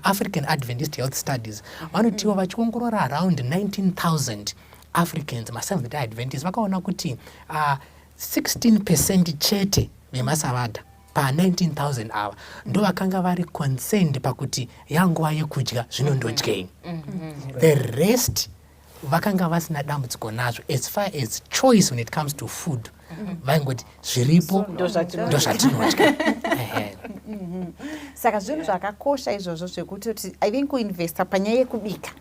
African Adventist Health Studies vanotiwa vachiongorora around 19,000 Africans ma-Seventh Day Adventists vakaona kuti 16% chete vemasavada pa 19,000 ava ndo vakanga vari concerned pakuti yanguva yekudya zvinondodyei. The rest vakanga vasina dambudziko nazvo as far as choice when it comes to food. Vaingoti zviripo ndozvatinodya. Saka zvinhu zvakakosha izvozvo zvekuti I think kuinvesta panyaya yekubika,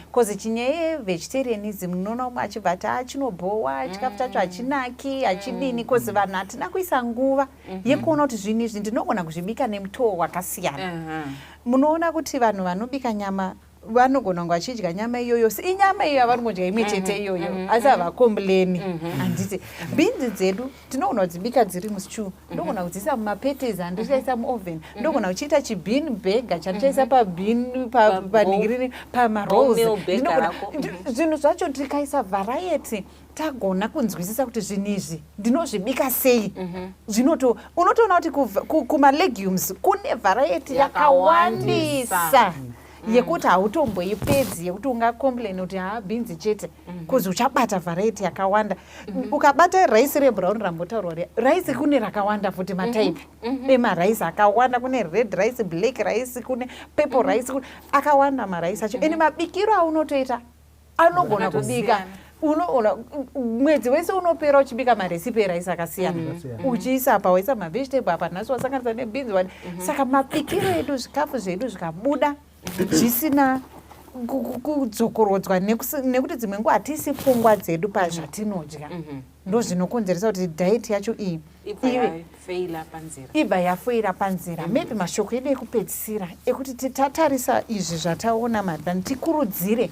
because chinyaya yevegetarianism unoona umwe achibva chinobhowa chikafu chacho hachinaki hachidini, because vanhu hatina kuisa nguva yekuona kuti zvinhu izvi ndinogona kuzvibika nemutoo wakasiyana. Munoona kuti vanhu vanobika nyama vanogona kunge vachidya nyama iyoyo, inyama iyo yavanongodya imwe chete iyoyo, asi havakombleni. Handiti bhinzi dzedu tinogona kudzibika dziri mustew, ndogona kudziisa mumapetes andichaisa muoven, ndogona kuchiita chibhin bega chandichaisa pabhin paningirini pamarolls. Zvinhu zvacho tikaisa variety tagona kunzwisisa kuti zvinhu izvi ndinozvibika sei. Unotoona kuti kumalegumes kune variety yakawandisa yekuti hautomboipedzi, yekuti ungakomplaini kuti bhinzi chete, kuzi uchabata variety yakawanda. Ukabata rice rebrown rambotaurwa rice kune rakawanda futi mataipi emarice akawanda, kune red rice, black rice, kune purple rice, akawanda marice acho. Ene mabikiro aunotoita anogona kubika, unoona mwedzi wese unopera uchibika maresipi erice akasiyana, uchiisa apa waisa mavegetable apa, nhasi wasanganisa nebhinzi wani. Saka mabikiro edu zvikafu zvedu zvikabuda zvisina kudzokorodzwa, nekuti dzimwe nguva hatisi pfungwa dzedu pazvatinodya, ndo zvinokonzeresa kuti diet yacho iyi ibva yafeira panzira. Maybe mashoko edu ekupedzisira ekuti tatarisa izvi zvataona madhani, tikurudzire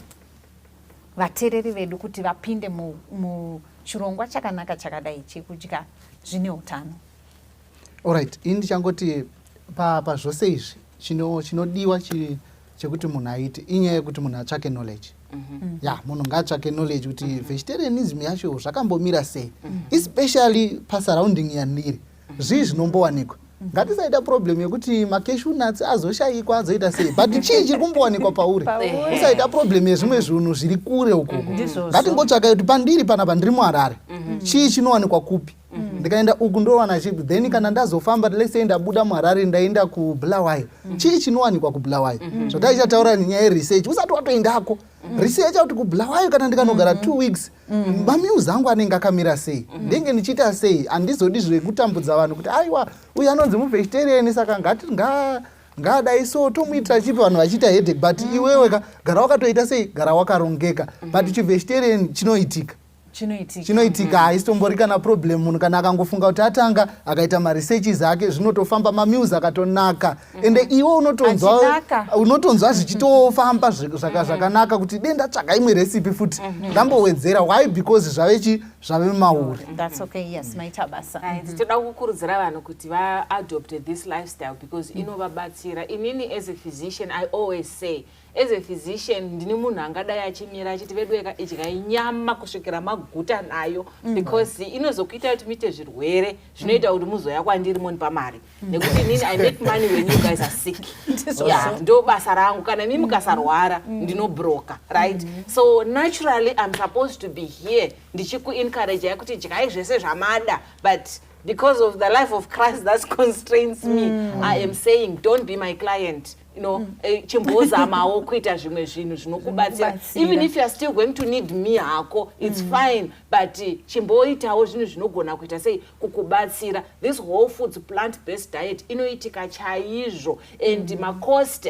vateereri vedu kuti vapinde muchirongwa chakanaka chakadai chekudya zvine utano. Alright, ini ndichangoti pazvose izvi chinodiwa chekuti munhu aite inyaya yekuti munhu atsvake knowledge. Munhu ngaatsvake knowledge kuti vegetarianism yacho zvakambomira sei, especially pasurrounding yandiri zvii zvinombowanikwa. Ngatisaita problem yekuti macashew nuts azoshayikwa azoita sei, but chii chiri kumbowanikwa pauri. Usaita problem yezvimwe zvinhu zviri kure ukoko. Ngatingotsvaka kuti pandiri panapa ndiri muHarare, chii chinowanikwa kupi, ndikaenda uku ndowana chipi, then kana ndazofamba let's say ndabuda muHarare ndaenda kuBulawayo, chii chinowanikwa kuBulawayo. Zvotaichataura nyaya yeresearch, usati watoendako research kuti kuBulawayo kana ndikanogara 2 weeks mamuzi angu anenge akamira sei, ndenge ndichiita sei. Handizodi zvekutambudza vanhu kuti aiwa uyu anonzi muvegetarian saka ngadai so tomuitira chipi, vanhu vachiita headache. But iwewe gara wakatoita sei, gara wakarongeka. But chivegetarian chinoitika. chinoitika haisimbori kana problem. Munhu kana akangofunga kuti atanga akaita maresearches ake zvinotofamba manews akatonaka ende iwe unotonzwa zvichitofamba zvakanaka kuti denda tsvaga imwe recipe futi ndambowedzera. Why? Because zvave mumauri. That's okay. Yes, maita basa. Toda kukurudzira vanhu kuti va-adopt this lifestyle because inovabatsira. Inini as a physician, I always say, as a physician, ndini munhu angadai achimira achiti vedweka idyai nyama kusvikira maguta nayo because inozokuita kuti muite zvirwere zvinoita kuti muzoya kwandiri moni pamari. Nekuti inini I make money when you guys are sick. Ndo basa rangu. Kana mimi mukasarwara ndinobroka, right? So naturally I'm supposed to be here ndichiku-encourage kuti dyai zvese zvamada, but because of the life of Christ that constrains me, I am saying don't be my client. You know, chimbozamawo kuita zvimwe zvinhu zvinokubatsira. Even if you are still going to need me hako, it's fine, but chimboitawo zvinhu zvinogona kuita sei kukubatsira. This whole foods plant-based diet inoitika chaizvo, and macost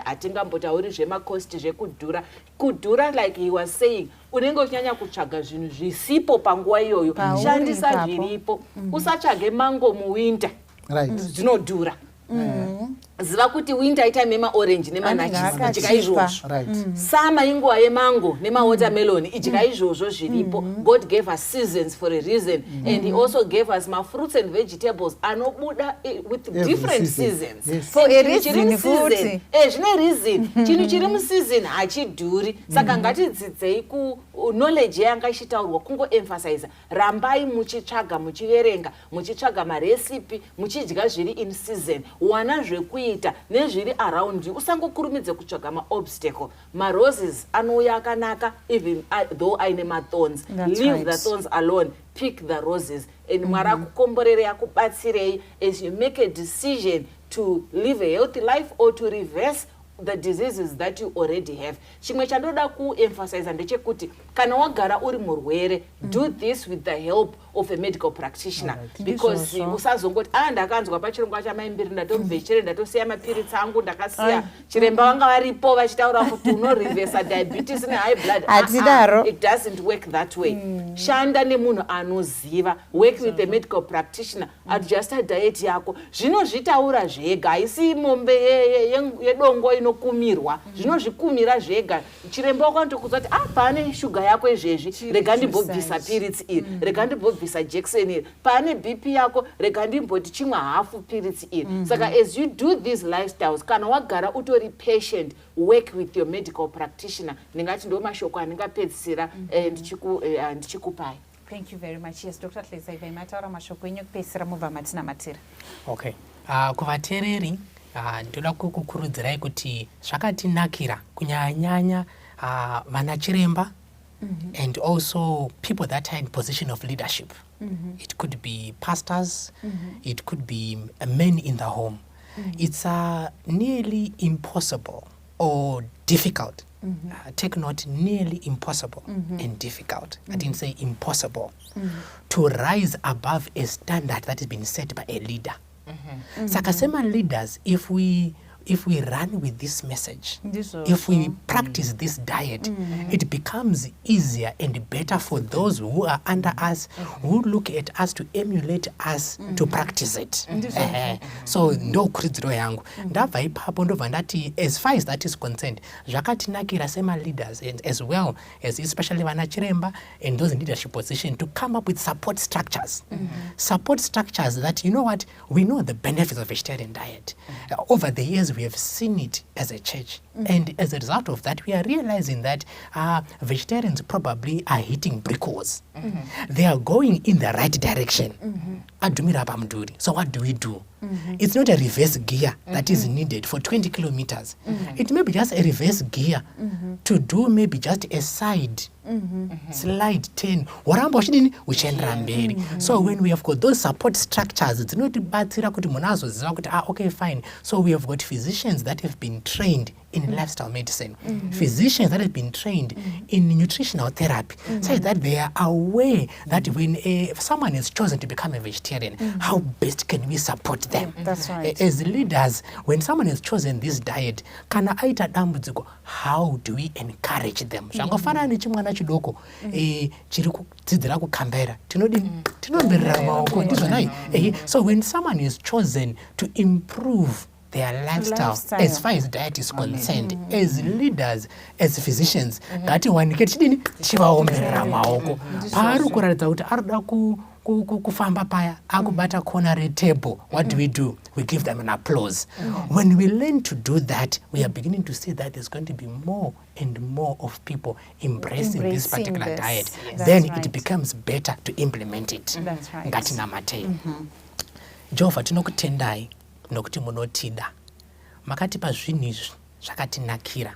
hatingambotauri zvemacost zvekudhura. Kudhura, like he was saying, unenge uchinyanya kutsvaga zvinhu zvisipo panguva iyoyo. Shandisa zviripo. Usatsvage mango muwinter. Right. Zvinodhura. Ziva kuti winter itime ema-orange nemanachisi idyai izvozvo. Summer inguva yemango nema-watermelon idyai izvozvo zviripo. God gave us seasons for a reason, and he also gave us fruits and vegetables anobuda with different seasons. For a reason futi. Zvine reason. Chinhu chiri museason hachidhuri. Saka ngatidzidzei knowledge yanga ichitaurwa kungo-emphasize. Rambai muchitsvaga, muchiverenga, muchitsvaga marecipe, muchidya zviri in season. Wana zvekuita nezviri around you. Usangokurumidze kutsvaga ma-obstacle. Ma-roses anouya akanaka even though aine ma-thorns. Leave the thorns alone. Pick the roses. And mwari akukomborere akubatsirei as you make a decision to live a healthy life or to reverse the diseases that you already have. Chimwe chandoda ku-emphasize ndechekuti kana wagara uri murwere, do this with the help of a medical practitioner. Because usazongoti ndakanzwa pachirongwa chamaimbiri ndatomubvechere ndatosiya mapiritsi angu ndakasiya chiremba vanga varipo vachitaura kuti unoreversa diabetes nehigh blood. It doesn't work that way. Shanda nemunhu anoziva. Work with a medical practitioner. Adjusta diet yako. Zvinozvitaura zvega. Haisi mombe yedongo inokumirwa. Zvinozvikumira zvega. Chiremba wakandokudza kuti pane shuga yako izvezvi, rega ndimbobvisa piritsi iri, rega ndimbobvisa jekiseni iri, pane BP yako, rega ndimboti chimwe hafu piritsi iri. Saka as you do these lifestyles, kana wagara utori patient, work with your medical practitioner. Ndingati ndo mashoko andingapedzisira ndichikupai. Thank you very much. Yes, Dr. Tleza, iva mataura mashoko enyu kupedzisira mubva matina matira. Okay. Kuvateereri ndoda kukukurudzirai kuti zvakatinakira kunyanya vana chiremba and also people that are in position of leadership. It could be pastors, it could be men in the home. It's nearly impossible or difficult. Take note, nearly impossible and difficult. I didn't say impossible. To rise above a standard that has been set by a leader. Sakasema leaders, if we run with this message, if we practice this diet, it becomes easier and better for those who are under us, who look at us to emulate us to practice it. So ndo kuridziro yangu. Ndabva ipapo ndobva ndati, as far as that is concerned, zvakatinakira sema leaders, and as well as especially vana chiremba and those in leadership position, to come up with support structures. Support structures that, you know what, we know the benefits of vegetarian diet. Over the years, we have seen it as a church. And as a result of that, we are realizing that vegetarians probably are hitting brick walls. They are going in the right direction. So what do we do? It's not a reverse gear that is needed for 20 kilometers. It may be just a reverse gear to do maybe just a side slide 10. So when we have got those support structures, it's not bad. Okay, fine. So we have got physicians that have been trained in lifestyle medicine, physicians that have been trained in nutritional therapy, so that they are aware that when someone is chosen to become a vegetarian, how best can we support them? That's right. As leaders, when someone has chosen this diet, kana aita dambudziko, how do we encourage them? Zvangofana nechimwana chidoko chiri kudzidzira kukambaira, tinomberera maoko ndizvonai. So when someone is chosen to improve their lifestyle as far as diet is concerned, as leaders, as physicians, ngatiwanike tichidini tichivaomberera maoko. Paari kuratidza kuti arida kufamba paya akubata corner retable, what do? We give them an applause. When we learn to do that, we are beginning to see that there's going to be more and more of people embracing this particular diet. Then it becomes better to implement it. That's right. Ngatinamate. Jehovah, tinokutendai nokuti munotida. Makatipa zvinhu izvi zvakatinakira.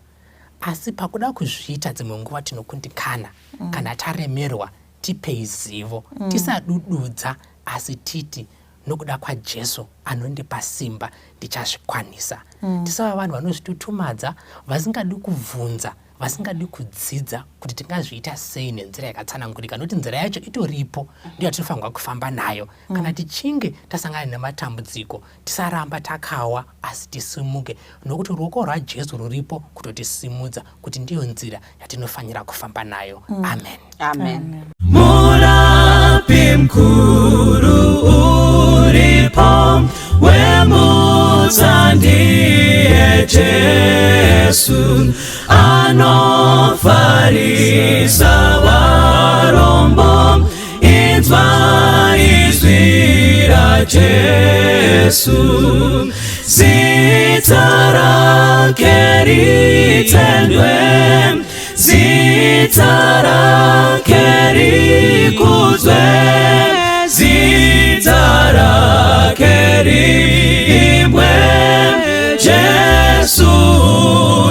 Asi pakuda kuzviita dzimwe nguva tinokundikana kana taremerwa tipei zivo. Tisadududza asi titi nokuda kwaJesu anondipa simba ndichazvikwanisa. Tisava vanhu vanozvitutumadza, vasingadi kubvunza, vasingadi kudzidza kuti tingazviita sei nenzira yakatsanangurika, nokuti nzira yacho itoripo, ndiyo tinofanirwa kufamba nayo. Kana tichinge tasangana nematambudziko, tisaramba takawa asi tisimuke, nokuti ruoko rwaJesu ruripo kutotisimudza kuti ndiyo nzira yatinofanira kufamba nayo. Amen. Amen. Murapi mkuru uripo, wemudza ndiye Jesu, anofarisa varombo, inzwa izwi ra Jesu, zita rake ritendwe, zita rake rikudzwe, zita rake riimbwe, Jesu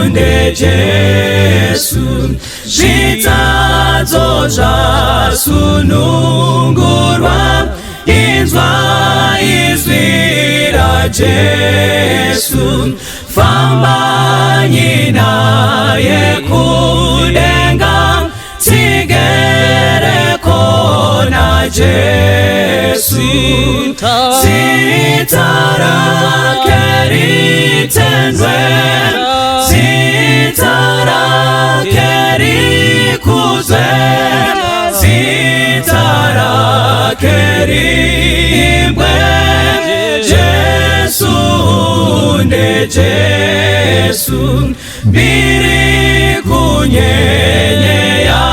nde Jesu, zvitadzo zvasunungurwa, inzwa izwi ra Jesu, fambanyi naye kudenga, tigereko na Jesu, zita rake ritendwe, zita rake rikudzwe, zita rake riimbwe, Jesu nde Jesu, mbiri kunyenye ya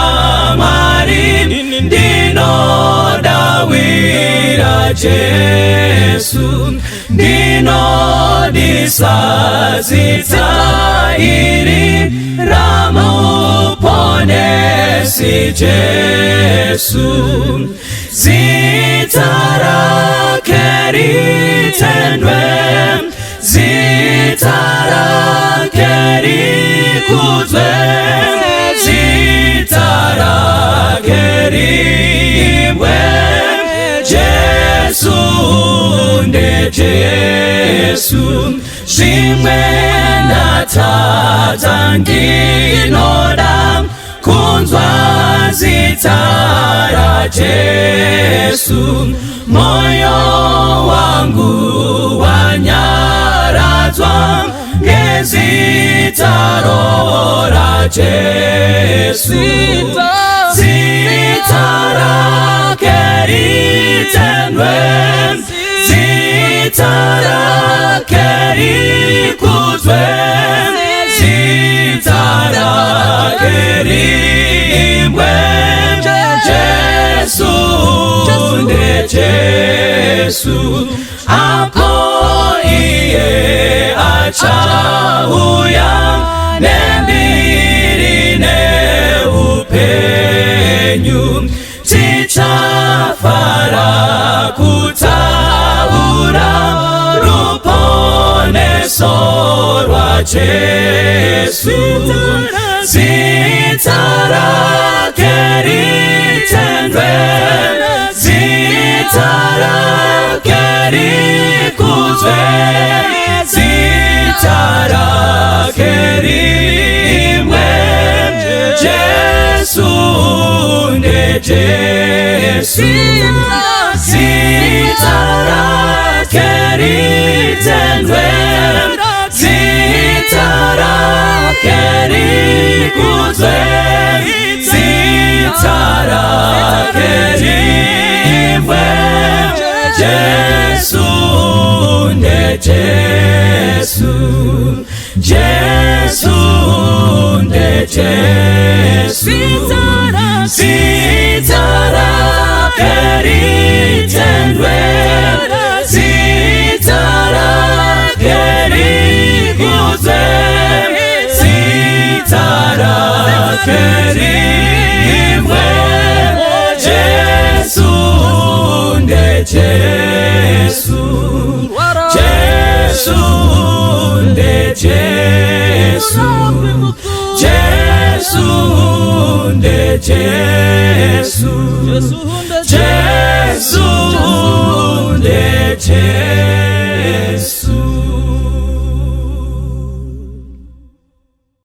Mwari, ndinodawira Jesu, ndinodisa zita iri ramuponesi Jesu, zita rake ritendwe, zita rake rikudzwe, zita rake riimbwe, Jesu nde Jesu, zvimwe ndatadza ndinoda kunzwa zita ra Jesu, moyo wangu wanyaradzwa ngezita ra Jesu, zita rake ritendwe, zita rake rikudzwe, zita rake riimbwe, Jesu nde Jesu, apo iye achauya nembiri neupenyu, tichafara kutaura ruponeso rwa Jesu, zita rake ritendwe, zita rake rikudzwe, zita rimwe Jesu nde Jesu zita rake ritendwe zita rake rikuzwe zita rake rimwe Jesu nde Jesu Jesu nde Jesu zita rake ritendwe zita rake rikuzwe zita rake rimwe Jesu nde Jesu Jesu nde Jesu Jesu nde Jesu